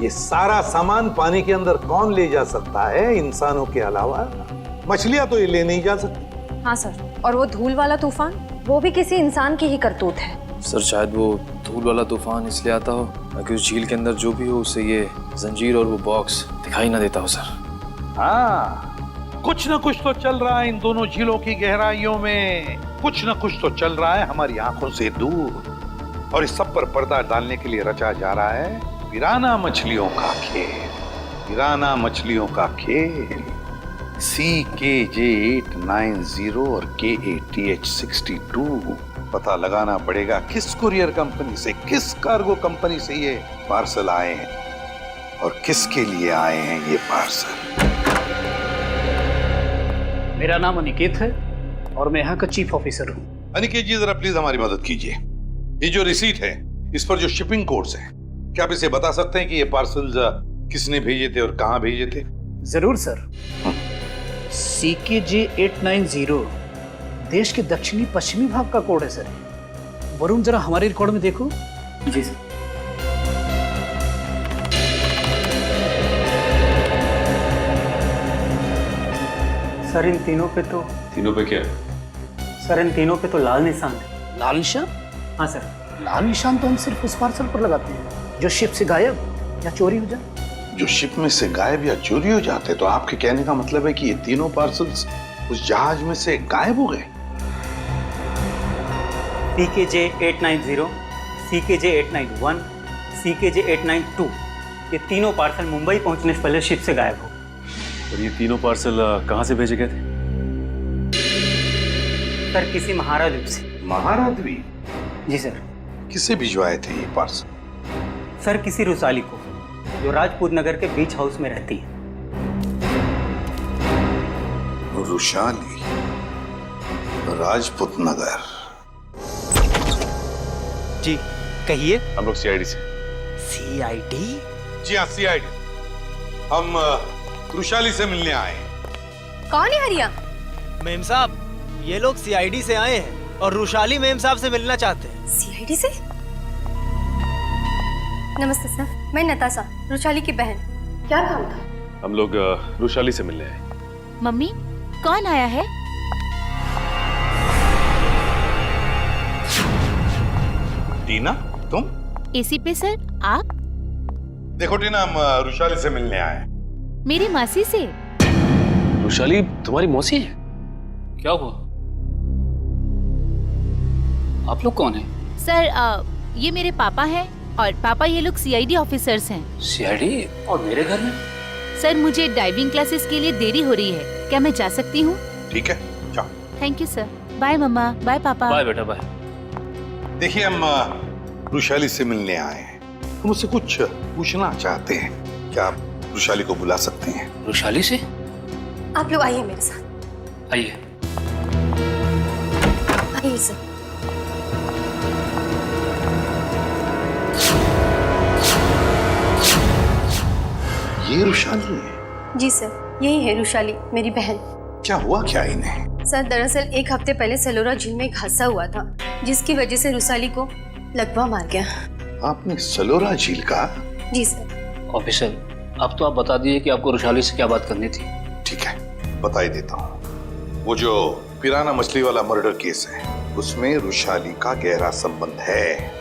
ये सारा सामान पानी के अंदर कौन ले जा सकता है इंसानों के अलावा? मछलियां तो ये ले नहीं जा सकती। हाँ सर, और वो धूल वाला तूफान, वो भी किसी इंसान की ही करतूत है। सर, शायद वो धूल वाला तूफान इसलिए आता हो ताकि उस झील के अंदर जो भी हो उसे ये जंजीर और वो बॉक्स दिखाई ना देता हो। सर, हाँ, कुछ न कुछ तो चल रहा है इन दोनों झीलों की गहराइयों में। कुछ न कुछ तो चल रहा है हमारी आंखों से दूर, और इस सब पर पर्दा डालने के लिए रचा जा रहा है पिराना मछलियों का खेल। पिराना मछलियों का खेल। CKJ890 और KATH62 पता लगाना पड़ेगा किस कुरियर कंपनी से, किस कार्गो कंपनी से ये पार्सल आए हैं और किसके लिए आए हैं ये पार्सल। मेरा नाम अनिकेत है और मैं यहाँ का चीफ ऑफिसर हूँ। अनिकेत जी, जरा प्लीज हमारी मदद कीजिए। ये जो रिसीट है, इस पर जो शिपिंग कोड्स हैं, क्या आप इसे बता सकते हैं कि ये पार्सल किसने भेजे थे और कहाँ भेजे थे? जरूर सर। CKJ890 देश के दक्षिणी पश्चिमी भाग का कोड है सर। वरुण, जरा हमारे रिकॉर्ड में देखो। जी सर। सर, इन तीनों पे तो क्या? सर, इन तीनों पे तो लाल निशान है। लाल निशान? हाँ सर, लाल निशान तो हम सिर्फ उस पार्सल पर लगाते हैं जो शिप से गायब या चोरी हो जाए। जो शिप में से गायब या चोरी हो जाते, तो आपके कहने का मतलब है कि ये तीनों पार्सल्स उस जहाज में से गायब हो गए? CKJ 890, CKJ 891, CKJ 892 ये तीनों पार्सल मुंबई पहुंचने से पहले शिप से गायब हो। और ये तीनों पार्सल कहाँ से भेजे गए थे? सर किसी महारा द्वीप से। महारा द्वीप? जी सर। किसे भिजवाए थे ये पार्सल? सर किसी रुसाली को, जो राजपूत नगर के बीच हाउस में रहती है। रुशाली, राजपूत नगर। जी कहिए। हम लोग सीआईडी से। सीआईडी? जी हाँ सीआईडी। हम रुशाली से मिलने आए हैं। कौन है हरिया? मेम साहब, ये लोग सीआईडी से आए हैं और रुशाली मेम साहब से मिलना चाहते हैं। सीआईडी से? नमस्ते सर, मैं नताशा, रुशाली की बहन। क्या काम था? हम लोग रुशाली से मिलने आए। मम्मी, कौन आया है? टीना, तुम? एसी पे सर, आप? देखो टीना, हम रुशाली से मिलने आए। मेरी मासी से। रुशाली तुम्हारी मौसी है? क्या हुआ? आप लोग कौन हैं? सर ये मेरे पापा हैं और पापा ये लोग सीआईडी ऑफिसर्स हैं। सीआईडी? और मेरे घर में? सर मुझे डाइविंग क्लासेस के लिए देरी हो रही है, क्या मैं जा सकती हूँ? ठीक है, जाओ। Thank you sir. Bye mama, bye papa. Bye बेटा, बाय। देखिए, हम रुशाली से मिलने आए हैं। हम उससे कुछ पूछना चाहते हैं। क्या आप रुशाली को बुला सकते हैं? रुशाली से? आप लोग आइए मेरे साथ। आइए। आइए सर। ये रुशाली है? जी सर, यही है रुशाली, मेरी बहन। क्या हुआ क्या इन्हें? सर दरअसल एक हफ्ते पहले सलोरा झील में एक हादसा हुआ था, जिसकी वजह से रुशाली को लकवा मार गया। आपने सलोरा झील का? जी सर। ऑफिसर, अब तो आप बता दिए कि आपको रुशाली से क्या बात करनी थी। ठीक है, बता ही देता हूँ। वो जो पिराना मछली वाला मर्डर केस है, उसमें रुशाली का गहरा संबंध है,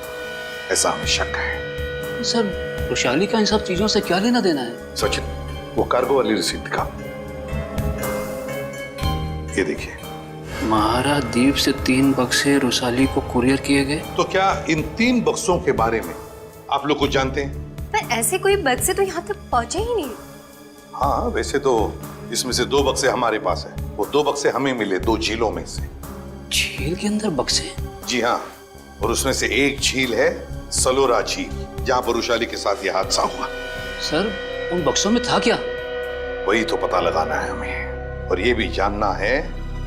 ऐसा हमें शक है। सर, रुशाली का इन सब चीजों से क्या लेना देना है? सचिन, वो कार्गो वाली रसीद दिखा। ये देखिए। महारा द्वीप से 3 बक्से रुशाली को कुरियर किए गए। तो क्या इन 3 बक्सों के बारे में आप लोग कुछ जानते हैं? पर ऐसे कोई बक्से तो यहाँ तक पहुँचे ही नहीं। हाँ, वैसे तो इसमें से 2 बक्से हमारे पास है। वो 2 बक्से हमें मिले 2 झीलों में से। झील के अंदर बक्से? जी हाँ, और उसमें से एक झील है सलोरा झील, जहाँ पर रुशाली के साथ यह हादसा हुआ। सर, उन बक्सों में था क्या? वही तो पता लगाना है हमें, और ये भी जानना है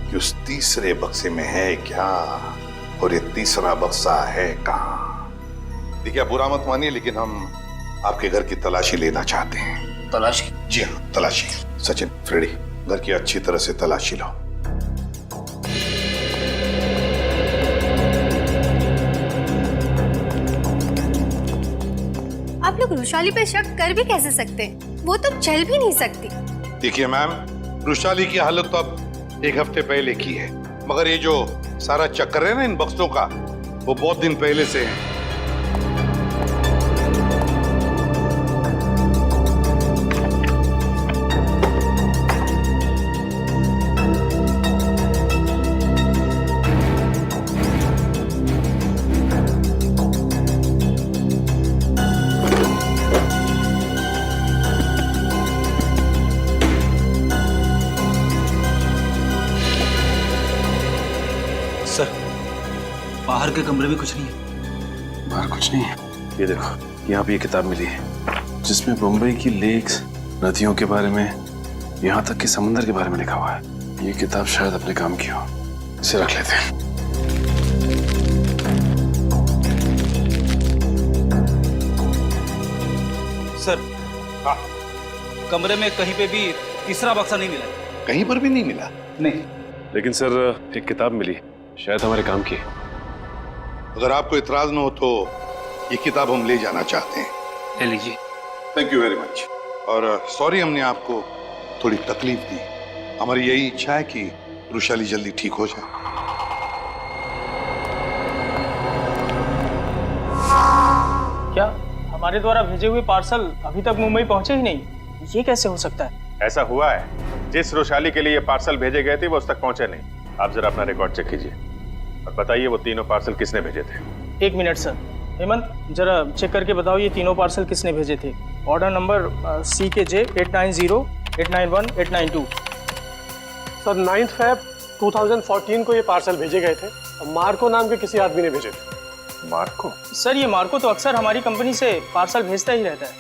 कि उस तीसरे बक्से में है क्या, और ये तीसरा बक्सा है कहाँ। देखिए, बुरा मत मानिए, लेकिन हम आपके घर की तलाशी लेना चाहते हैं। तलाशी? जी हाँ, तलाशी। सचिन, फ्रेडी, घर की अच्छी तरह से तलाशी लो। आप लोग रुशाली पे शक कर भी कैसे सकते हैं? वो तो चल भी नहीं सकती। देखिए मैम, रुशाली की हालत तो अब 1 हफ्ते पहले की है, मगर ये जो सारा चक्कर है ना इन बक्सों का, वो बहुत दिन पहले से है। बाहर के कमरे में कुछ नहीं है। बाहर कुछ नहीं है। ये देखो, यहाँ पे ये किताब मिली है, जिसमें मुंबई की लेक्स, नदियों के बारे में, यहाँ तक कि समुद्र के बारे में लिखा हुआ है। ये किताब शायद अपने काम की हो, इसे रख लेते हैं। सर, हाँ, कमरे में कहीं पे भी तीसरा बक्सा नहीं मिला। कहीं पर भी नहीं मिला? नहीं। लेकिन सर, एक किताब मिली, शायद हमारे काम की है। अगर आपको इतराज न हो तो ये किताब हम ले जाना चाहते हैं। ले लीजिए। Thank you very much. और सॉरी हमने आपको थोड़ी तकलीफ दी। हमारी यही इच्छा है कि रुशाली जल्दी ठीक हो जाए। क्या हमारे द्वारा भेजे हुए पार्सल अभी तक मुंबई पहुंचे ही नहीं? ये कैसे हो सकता है? ऐसा हुआ है, जिस रुशाली के लिए ये पार्सल भेजे गए थे वो उस तक पहुंचे नहीं। आप जरा अपना रिकॉर्ड चेक कीजिए। और बताइए वो तीनों पार्सल किसने भेजे थे? 1 मिनट सर। हेमंत जरा चेक करके बताओ ये तीनों पार्सल किसने भेजे थे। Order number CKJ 890 891 892। Sir 9 Feb 2014 को ये पार्सल भेजे गए थे और मार्को नाम के किसी आदमी ने भेजे थे। मार्को? सर ये मार्को तो अक्सर हमारी कंपनी से पार्सल भेजता ही रहता है।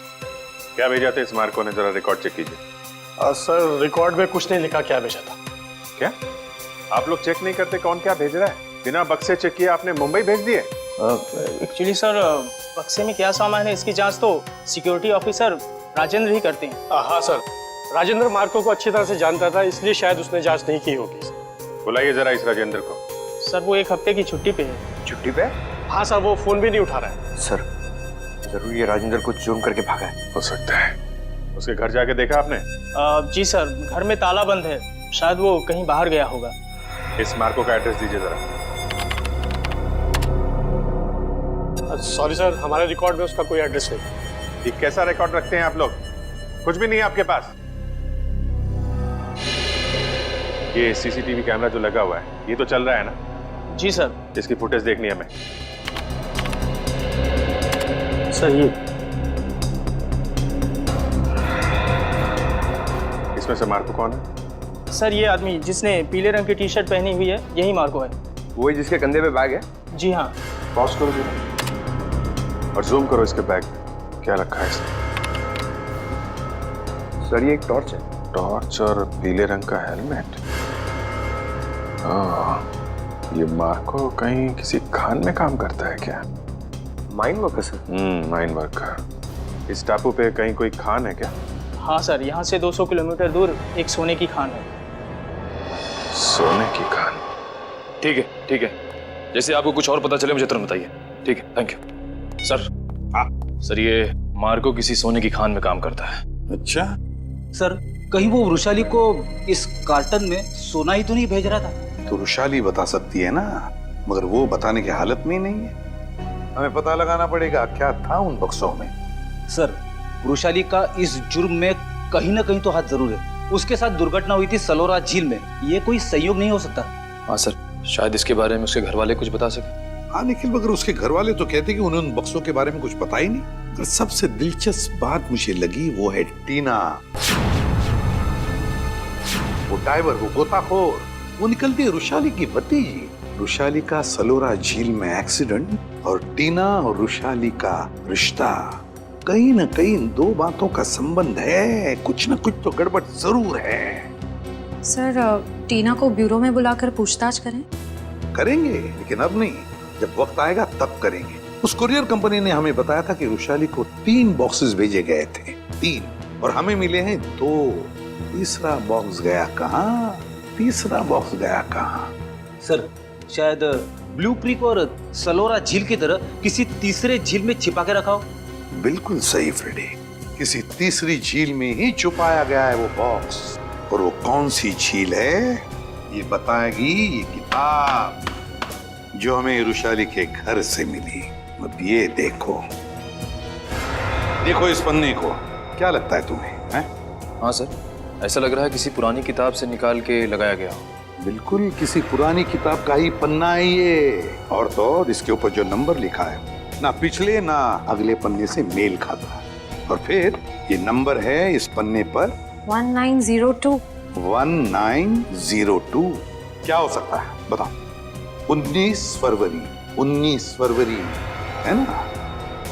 क्या भेजा था इस मार्को ने? जरा रिकॉर्ड चेक कीजिए। सर रिकॉर्ड में कुछ नहीं लिखा क्या भेजा था। क्या आप लोग चेक नहीं करते कौन क्या भेज रहा है? बिना बक्से चेक किए आपने मुंबई भेज दिए? एक्चुअली सर बक्से में क्या सामान है इसकी जांच तो सिक्योरिटी ऑफिसर राजेंद्र ही करते हैं। हाँ सर, राजेंद्र मार्को को अच्छी तरह से जानता था, इसलिए शायद उसने जांच नहीं की होगी। बुलाइए जरा इस राजेंद्र को। सर वो 1 हफ्ते की छुट्टी पे है। छुट्टी पे? हाँ सर, वो फोन भी नहीं उठा रहा है। सर जरूर ये राजेंद्र को चूम करके भागा है। हो सकता है। उसके घर जाके देखा आपने? जी सर, घर में ताला बंद है, शायद वो कहीं बाहर गया होगा। इस मार्को का एड्रेस दीजिए जरा। सॉरी सर, हमारे रिकॉर्ड में उसका कोई एड्रेस नहीं। ये कैसा रिकॉर्ड रखते हैं आप लोग? कुछ भी नहीं है आपके पास? ये CCTV कैमरा जो लगा हुआ है ये तो चल रहा है ना? जी सर। इसकी फुटेज देखनी है हमें। सर ये इसमें से मार्को कौन है? सर ये आदमी जिसने पीले रंग की टी-शर्ट पहनी हुई है यही मार्को है। वही जिसके कंधे पे बैग है? जी हाँ। पॉज करो जरा और जूम करो इसके बैग। क्या रखा है इसने? सर ये एक टॉर्च है। टॉर्च और पीले रंग का हेलमेट। ये मार्को कहीं किसी खान में काम करता है क्या? Mine worker sir? Mine worker. इस टापू पे कहीं कोई खान है क्या? हाँ सर, यहाँ से 200 किलोमीटर दूर एक सोने की खान है। सोने की खान? ठीक है ठीक है, जैसे आपको कुछ और पता चले मुझे तुरंत बताइए। ठीक है, थैंक यू। सर सर ये मार्को किसी सोने की खान में काम करता है। अच्छा सर, कहीं वो वृषाली को इस कार्टन में सोना ही तो नहीं भेज रहा था? तो वृषाली बता सकती है ना, मगर वो बताने की हालत में ही नहीं है। हमें पता लगाना पड़ेगा क्या था उन बक्सों में। सर वृषाली का इस जुर्म में कहीं ना कहीं तो हाथ जरूर है। उसके साथ दुर्घटना हुई थी सलोरा झील में, ये कोई संयोग नहीं हो सकता। हाँ सर, शायद इसके बारे में उसके घर वाले कुछ बता सके। हाँ निखिल, मगर उसके घर वाले तो कहते कि उन्हें उन बक्सों के बारे में कुछ पता ही नहीं। और सबसे दिलचस्प बात मुझे लगी वो है टीना, वो डाइवर, वो गोताखोर। वो निकलती है वृषाली की भतीजी। वृषाली का सलोरा झील में एक्सीडेंट और टीना और वृषाली का रिश्ता, कहीं ना कहीं इन दो बातों का संबंध है। कुछ ना कुछ तो गड़बड़ जरूर है। सर टीना को ब्यूरो में बुलाकर पूछताछ करें? करेंगे, लेकिन अब नहीं, जब वक्त आएगा तब करेंगे। उस कुरियर कंपनी ने हमें बताया था कि वृषाली को 3 बॉक्सेस भेजे गए थे, 3, और हमें मिले हैं 2। तीसरा बॉक्स गया कहाँ? तीसरा बॉक्स गया कहाँ? सर शायद ब्लू क्रीक और सलोरा झील की तरह किसी तीसरे झील में छिपा के रखा हो। बिल्कुल सही फ्रेडी, किसी तीसरी झील में ही छुपाया गया है वो बॉक्स। और वो कौन सी झील है ये बताएगी ये किताब जो हमें वृषाली के घर से मिली। अब ये देखो, देखो इस पन्ने को, क्या लगता है तुम्हें? हैं? हाँ सर, ऐसा लग रहा है किसी पुरानी किताब से निकाल के लगाया गया हो। बिल्कुल किसी पुरानी किताब का ही पन्ना है ये। और तो और इसके ऊपर जो नंबर लिखा है ना पिछले ना अगले पन्ने से मेल खाता है। और फिर ये नंबर है इस पन्ने पर 1902। 1902 क्या हो सकता है बताओ? 19 फरवरी, 19 फरवरी है ना?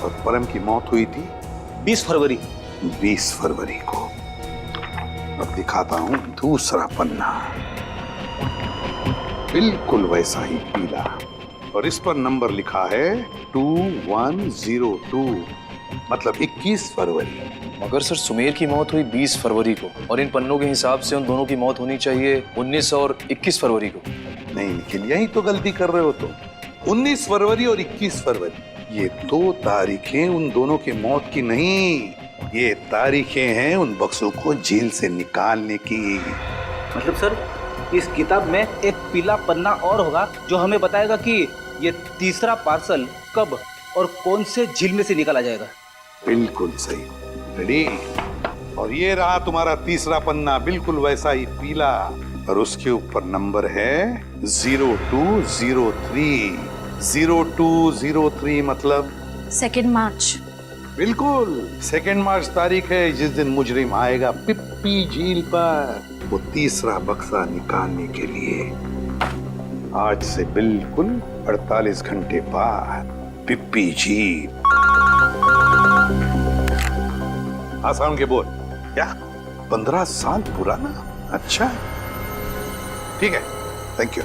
और परम की मौत हुई थी 20 फरवरी। 20 फरवरी को। अब दिखाता हूं दूसरा पन्ना, बिल्कुल वैसा ही पीला, और इस पर नंबर लिखा है 2102, मतलब 21 फरवरी। मगर सर सुमेर की मौत हुई 20 फरवरी को और इन पन्नों के हिसाब से उन दोनों की मौत होनी चाहिए 19 और 21 फरवरी को। नहीं निखिल, यही तो गलती कर रहे हो तुम। 19 फरवरी और 21 फरवरी ये 2 तारीखें उन दोनों की मौत की नहीं, ये तारीखें हैं उन बक्सों को जेल से निकालने की। मतलब सर इस किताब में एक पीला पन्ना और होगा जो हमें बताएगा कि ये तीसरा पार्सल कब और कौन से झील में से निकाला जाएगा। बिल्कुल सही, रेडी। और ये रहा तुम्हारा तीसरा पन्ना, बिल्कुल वैसा ही पीला, और उसके ऊपर नंबर है 0203। 0203 मतलब 2 मार्च। बिल्कुल 2 मार्च तारीख है जिस दिन मुजरिम आएगा पिप्पी झील पर वो तीसरा बक्सा निकालने के लिए। आज से बिल्कुल 48 घंटे बाद पिप्पी झील। आसान के बोल क्या 15 साल पुराना? अच्छा ठीक है, थैंक यू।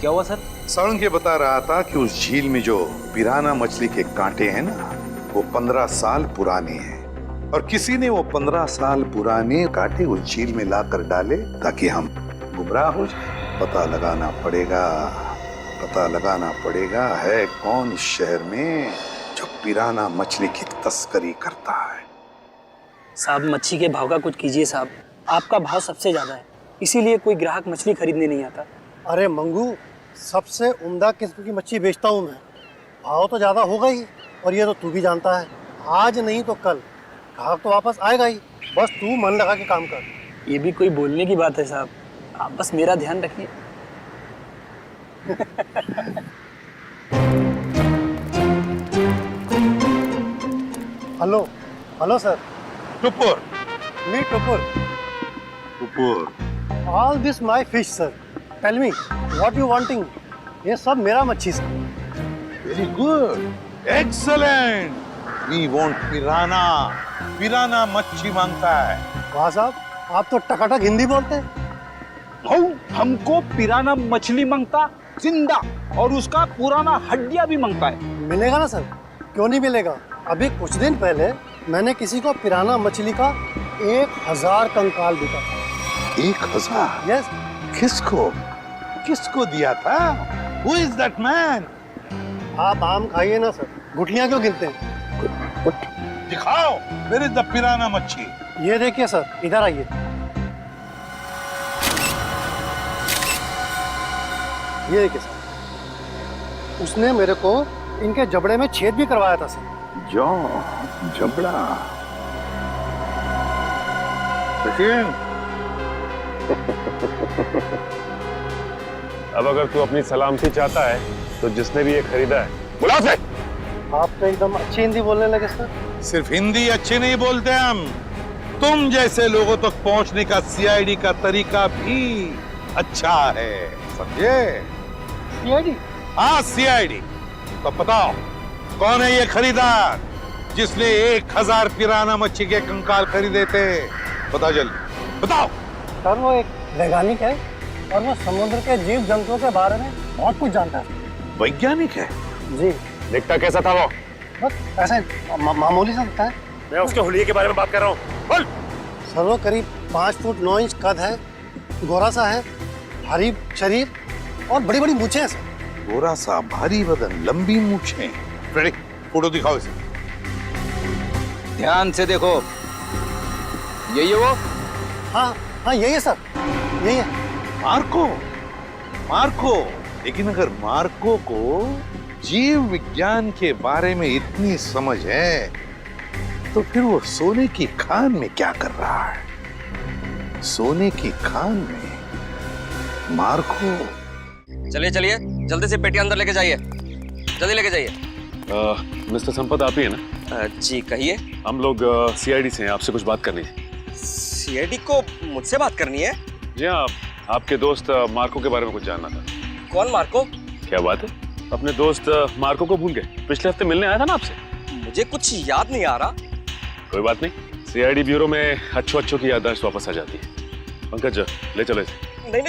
क्या हुआ सर? साउंड के बता रहा था कि उस झील में जो पिराना मछली के कांटे हैं ना वो 15 साल पुराने हैं और किसी ने वो 15 साल पुराने कांटे उस झील में लाकर डाले ताकि हम गुमराह हो जाए। पता लगाना पड़ेगा है कौन इस शहर में जो पिराना मछली की तस्करी करता है। साहब मच्छी के भाव का कुछ कीजिए साहब, आपका भाव सबसे ज्यादा है, इसीलिए कोई ग्राहक मछली खरीदने नहीं आता। अरे मंगू, सबसे उम्दा किस्म की मच्छली बेचता हूँ मैं, भाव तो ज़्यादा होगा ही, और ये तो तू भी जानता है आज नहीं तो कल ग्राहक तो वापस आएगा ही, बस तू मन लगा के काम कर। ये भी कोई बोलने की बात है साहब, आप बस मेरा ध्यान रखिए। Hello sir. Tupur. Me Tupur. All this my fish sir, tell me what you wanting. ये सब मेरा मच्छी सर। Very good, excellent. We want piranha. Piranha मच्छी मांगता है। वाह साहब, आप तो टकाटक हिंदी बोलते हैं। हमको पिराना मछली मांगता जिंदा, और उसका पुराना हड्डियां भी मांगता है। मिलेगा ना सर, क्यों नहीं मिलेगा। अभी कुछ दिन पहले मैंने किसी को पिराना मछली का 1000 कंकाल बिका था। 1000? यस। किसको दिया था? Who is that man? आप आम खाइए ना सर, गुठलियां क्यों गिनते हैं। दिखाओ, where is the पिराना मच्छी? ये देखिए सर, इधर आइए। ये देखिए सर, उसने मेरे को इनके जबड़े में छेद भी करवाया था सर। जबड़ा। सचिन। अब अगर तू अपनी सलामती चाहता है तो जिसने भी ये खरीदा है बुला से। आप तो एकदम अच्छी हिंदी बोलने लगे सर। सिर्फ हिंदी अच्छी नहीं बोलते हम, तुम जैसे लोगों तक पहुंचने का सीआईडी का तरीका भी अच्छा है, समझे? सीआईडी? हाँ सीआईडी। तो बताओ कौन है ये खरीदार जिसने 1000 पिराना मच्छी के कंकाल खरीदे थे? बताओ जल्दी बताओ। सर वो एक वैज्ञानिक है और वो समुद्र के जीव जंतुओं के बारे में बहुत कुछ जानता है। वैज्ञानिक है? जी। दिखता कैसा था वो? बस ऐसे मामूली सा दिखता है। मैं उसके हुलिये के बारे में बात कर रहा हूँ। बोल। सर वो करीब 5 फुट 9 इंच कद है, गोरा सा है, भारी शरीर और बड़ी बड़ी मूछें हैं सर। गोरा सा, भारी बदन, लंबी मूछें। रेडी, फोटो दिखाओ इसे। ध्यान से देखो, यही है वो? हाँ हाँ यही है सर, यही है। मार्को। लेकिन अगर मार्को को जीव विज्ञान के बारे में इतनी समझ है तो फिर वो सोने की खान में क्या कर रहा है? सोने की खान में मार्को। चलिए जल्दी से पेटी अंदर लेके जाइए, जल्दी लेके जाइए। मिस्टर संपत आप ही है ना? जी कहिए। हम लोग सीआईडी से हैं, आपसे कुछ बात करनी है। सीआईडी को मुझसे बात करनी है? जी हाँ, आपके दोस्त मार्को के बारे में कुछ जानना था। कौन मार्को? क्या बात है, अपने दोस्त मार्को को भूल गए? पिछले हफ्ते मिलने आया था ना आपसे। मुझे कुछ याद नहीं आ रहा। कोई बात नहीं, सीआईडी ब्यूरो में अच्छों की याददाश्त वापस आ जाती है। पंकज ले चलो इसे। नहीं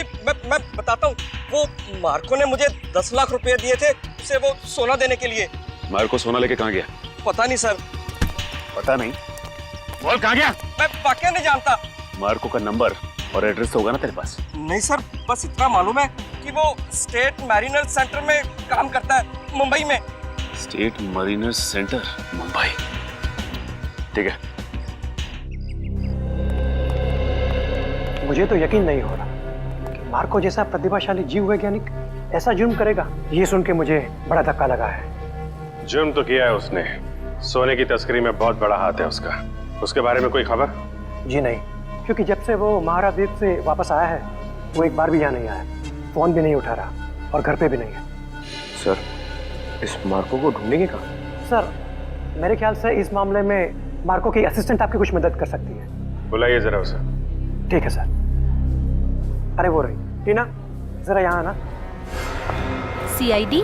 मैं बताता हूँ। वो मार्को ने मुझे 10 लाख रुपए दिए थे उसे वो सोना देने के लिए। मार्को सोना लेके कहाँ गया? पता नहीं सर। पता नहीं? बोल कहाँ गया? मैं वाकई नहीं जानता। मार्को का नंबर और एड्रेस तो होगा ना तेरे पास? नहीं सर, बस इतना मालूम है कि वो स्टेट मैरिनर सेंटर में काम करता है, मुंबई में। State mariner centre, Mumbai. ठीक है। मुझे तो यकीन नहीं हो रहा कि मार्को जैसा प्रतिभाशाली जीव वैज्ञानिक ऐसा जुर्म करेगा। ये सुन के मुझे बड़ा धक्का लगा है। जुर्म तो किया है उसने, सोने की तस्करी में बहुत बड़ा हाथ है उसका। उसके बारे में कोई खबर? जी नहीं, क्योंकि जब से वो महाराद्वीप से वापस आया है वो एक बार भी यहाँ नहीं आया, फोन भी नहीं उठा रहा और घर पे भी नहीं है। सर, इस मार्को को ढूंढेंगे कहाँ? सर, मेरे ख्याल से इस मामले में मार्को की असिस्टेंट आपकी कुछ मदद कर सकती है। बुलाइए जरा उसे। ठीक है सर। अरे वो रही टीना, जरा यहाँ आना। सीआईडी?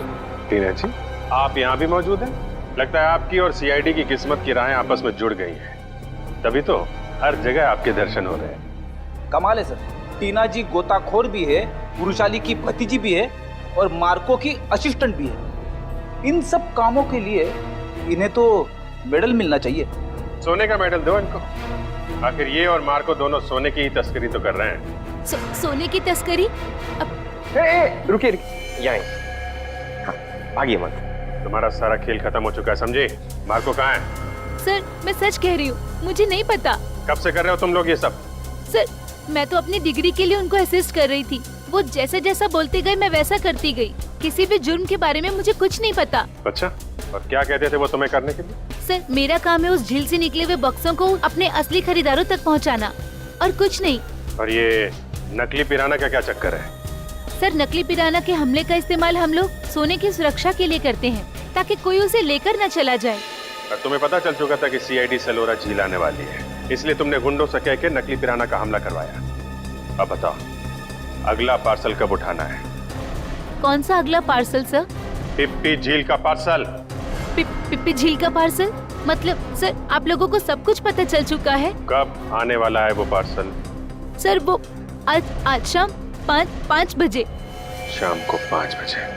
टीना जी, आप यहाँ भी मौजूद हैं? लगता है आपकी और सीआईडी की किस्मत की राहें आपस में जुड़ गई हैं। तभी तो हर जगह आपके दर्शन हो रहे हैं। कमाल है सर, टीना जी गोताखोर भी है, पुरुषाली की भतीजी भी है और मार्को की असिस्टेंट भी है। इन सब कामों के लिए इन्हें तो मेडल मिलना चाहिए। सोने का मेडल दो इनको। आखिर ये और मार्को दोनों सोने की ही तस्करी तो कर रहे हैं। सोने की तस्करी? रुकिए, यहाँ हाँ, आगे मत। तुम्हारा सारा खेल खत्म हो चुका है, समझे? मार्को कहाँ है? सर, मैं सच कह रही हूँ, मुझे नहीं पता। कब से कर रहे हो तुम लोग ये सब? सर, मैं तो अपनी डिग्री के लिए उनको असिस्ट कर रही थी। वो जैसा जैसा बोलते गए मैं वैसा करती गई। किसी भी जुर्म के बारे में मुझे कुछ नहीं पता। अच्छा, और क्या कहते थे वो तुम्हें करने के लिए? सर, मेरा काम है उस झील से निकले हुए बक्सों को अपने असली खरीदारों तक पहुंचाना, और कुछ नहीं। और ये नकली पिराना का क्या चक्कर है? सर, नकली पिराना के हमले का इस्तेमाल हम लोग सोने की सुरक्षा के लिए करते हैं, ताकि कोई उसे लेकर न चला जाए। और तुम्हें पता चल चुका था कि सीआईडी सेलोरा झील आने वाली है, इसलिए तुमने गुंडों से कह के नकली पिराना का हमला करवाया। अब बताओ, अगला पार्सल कब उठाना है? कौन सा अगला पार्सल सर? पिप्पी झील का पार्सल। पिप्पी झील का पार्सल? मतलब सर, आप लोगों को सब कुछ पता चल चुका है? कब आने वाला है वो पार्सल? सर, वो आज शाम 5 बजे। शाम को 5 बजे।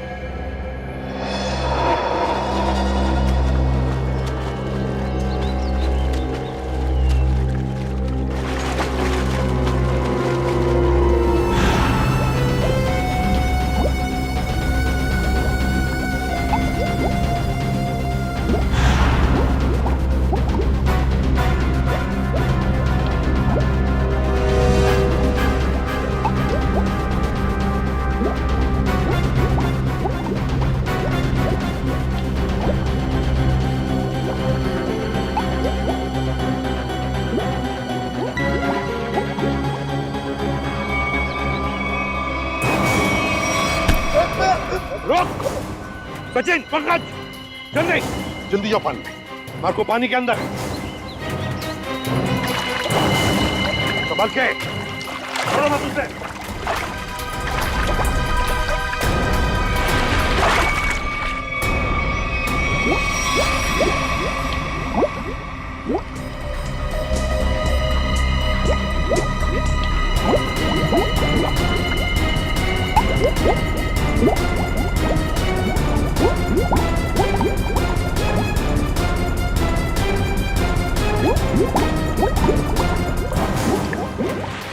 सचिन, पंकज, जल्दी जल्दी जाओ पानी में। मार्को पानी के अंदर। संभाल के, छोड़ो मत उसे।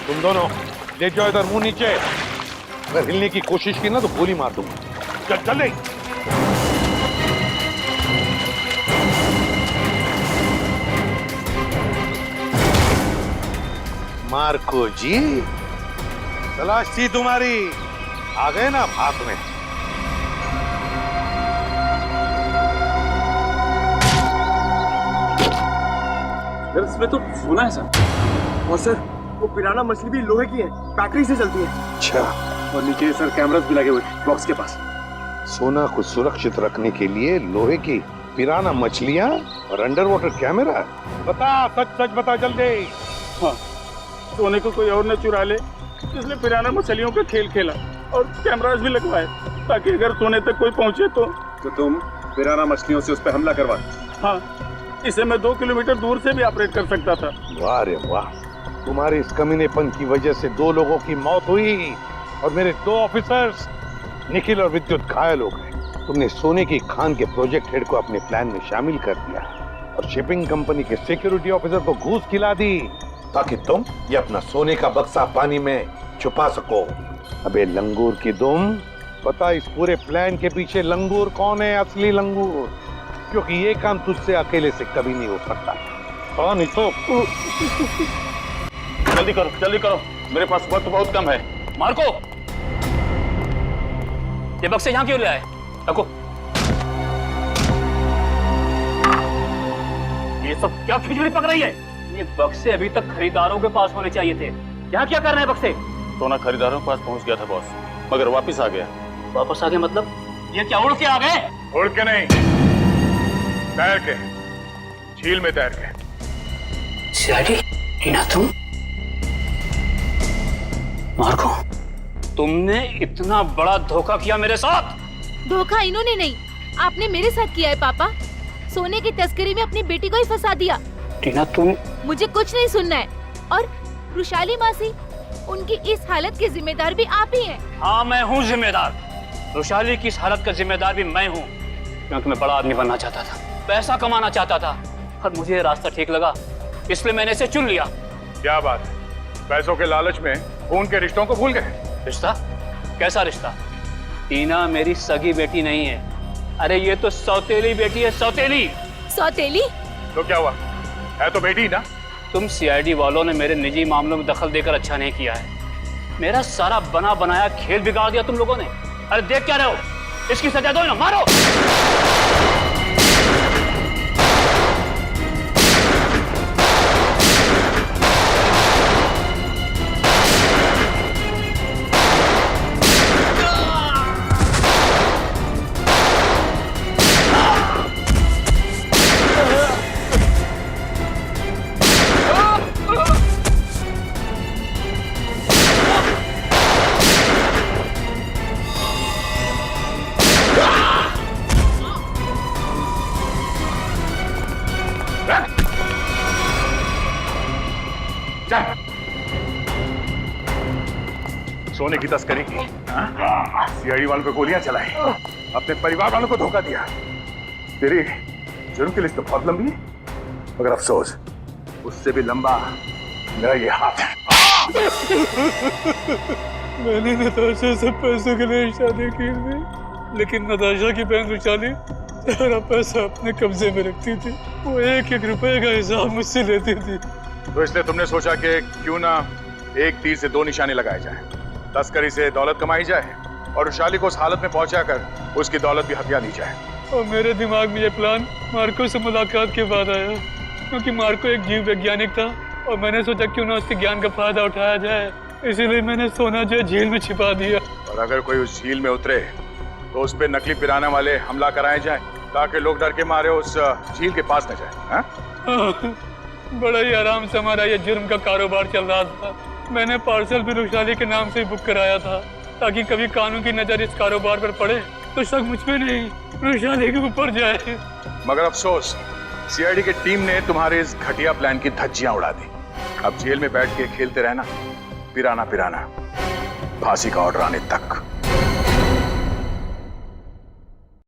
तुम दोनों ले जाओ इधर, मुंह नीचे। अगर हिलने की कोशिश की ना तो गोली मार दूंगा। चल जल्दी। मार्को जी, तलाश थी तुम्हारी, आ गए ना हाथ में। इसमें तो सोना है सर। और सर, वो पिराना मछली भी लोहे की है, बैटरी से चलती है। अच्छा। और नीचे सर कैमरास भी लगे हुए बॉक्स के पास। सोना को सुरक्षित रखने के लिए लोहे की पिराना मछलियां और अंडर वाटर कैमरा। बता, सच सच बता जल्दी। हाँ, सोने को कोई और न चुरा ले, इसलिए पिराना मछलियों का खेल खेला और कैमरास भी लगवाए, ताकि अगर सोने तक कोई पहुंचे तो तुम पिराना मछलियों से उस पर हमला करवा। हाँ, इसे मैं 2 किलोमीटर दूर से भी ऑपरेट कर सकता था। वाह रे वाह, तुम्हारे इस कमीनेपन की वजह से 2 लोगों की मौत हुई और मेरे 2 ऑफिसर्स निखिल और विद्युत घायल हो गए। तुमने सोने की खान के प्रोजेक्ट हेड को अपने प्लान में शामिल कर दिया और शिपिंग कंपनी के सिक्योरिटी ऑफिसर को घूस खिला दी, ताकि तुम ये अपना सोने का बक्सा पानी में छुपा सको। अबे लंगूर की दुम, पता इस पूरे प्लान के पीछे लंगूर कौन है? असली लंगूर, क्योंकि ये काम तुझसे अकेले से कभी नहीं हो सकता। हाँ नहीं तो जल्दी करो, मेरे पास वक्त बहुत कम है। मार्को, ये बक्से यहाँ क्यों ले आए? रखो। ये सब क्या खिचड़ी पक रही है? ये बक्से अभी तक खरीदारों के पास होने चाहिए थे। यहाँ क्या कर रहे हैं बक्से? सोना खरीदारों के पास पहुंच गया था बॉस, मगर वापस आ गया। वापस आ गए मतलब? ये क्या उड़ के आ गए? उड़ के नहीं, तैर के, झील में तैर के। सीआईडी टीना, तुम? मार्को, तुमने इतना बड़ा धोखा किया मेरे साथ। धोखा इन्होंने नहीं, आपने मेरे साथ किया है पापा। सोने की तस्करी में अपनी बेटी को ही फंसा दिया। टीना तुम? मुझे कुछ नहीं सुनना है। और रुशाली मासी, उनकी इस हालत के जिम्मेदार भी आप ही हैं। हाँ, मैं हूँ जिम्मेदार। रुशाली की इस हालत का जिम्मेदार भी मैं हूँ, क्योंकि मैं बड़ा आदमी बनना चाहता था, पैसा कमाना चाहता था, और मुझे ये रास्ता ठीक लगा, इसलिए मैंने इसे चुन लिया। क्या बात है, पैसों के लालच में खून के रिश्तों को भूल गए? रिश्ता? कैसा रिश्ता? टीना मेरी सगी बेटी नहीं है। अरे ये तो सौतेली बेटी है, सौतेली। सौतेली? तो क्या हुआ, है तो बेटी ना। तुम सीआईडी वालों ने मेरे निजी मामलों में दखल देकर अच्छा नहीं किया है। मेरा सारा बना बनाया खेल बिगाड़ दिया तुम लोगों ने। अरे देख क्या रहे हो, इसकी सजा दो ना, मारो। सोने की तस्करी की, सीआईडी वालों पे गोलियां चलाई, अपने परिवार वालों को धोखा दिया। तेरी जुर्म की लिस्ट तो बहुत लंबी है, मगर अफसोस उससे भी लंबा मेरा ये हाथ है। मैंने नताशा से पैसों के लिए शादी की थी, लेकिन नताशा की बहन रुशाली सारा पैसा अपने कब्जे में रखती थी। वो एक एक रुपए का हिसाब मुझसे लेती थी। तो इसलिए तुमने सोचा कि क्यों ना एक तीर से दो निशाने लगाए जाए, तस्करी से दौलत कमाई जाए और रुशाली को उस हालत में पहुंचा कर उसकी दौलत भी हथिया ली जाए। और मेरे दिमाग में ये प्लान मार्को से मुलाकात के बाद आया, क्योंकि मार्को एक जीव वैज्ञानिक था और मैंने सोचा क्यों ना उसके ज्ञान का फायदा उठाया जाए, इसीलिए मैंने सोना जो झील में छिपा दिया। और अगर कोई उस झील में उतरे तो उस पे नकली पिराना वाले हमला कराए जाए, ताकि लोग डर के मारे उस झील के पास न जाए। बड़ा ही आराम से हमारा ये जुर्म का कारोबार चल रहा था। मैंने पार्सल भी रुशाली के नाम से ही बुक कराया था, ताकि कभी कानून की नजर इस कारोबार पर पड़े तो शक मुझ पे नहीं, रुशाली के ऊपर जाए। मगर अफसोस, सीआईडी की टीम ने तुम्हारे इस घटिया प्लान की धज्जियां उड़ा दी। अब जेल में बैठ के खेलते रहना, पिराना पिराना, फांसी का ऑर्डर आने तक।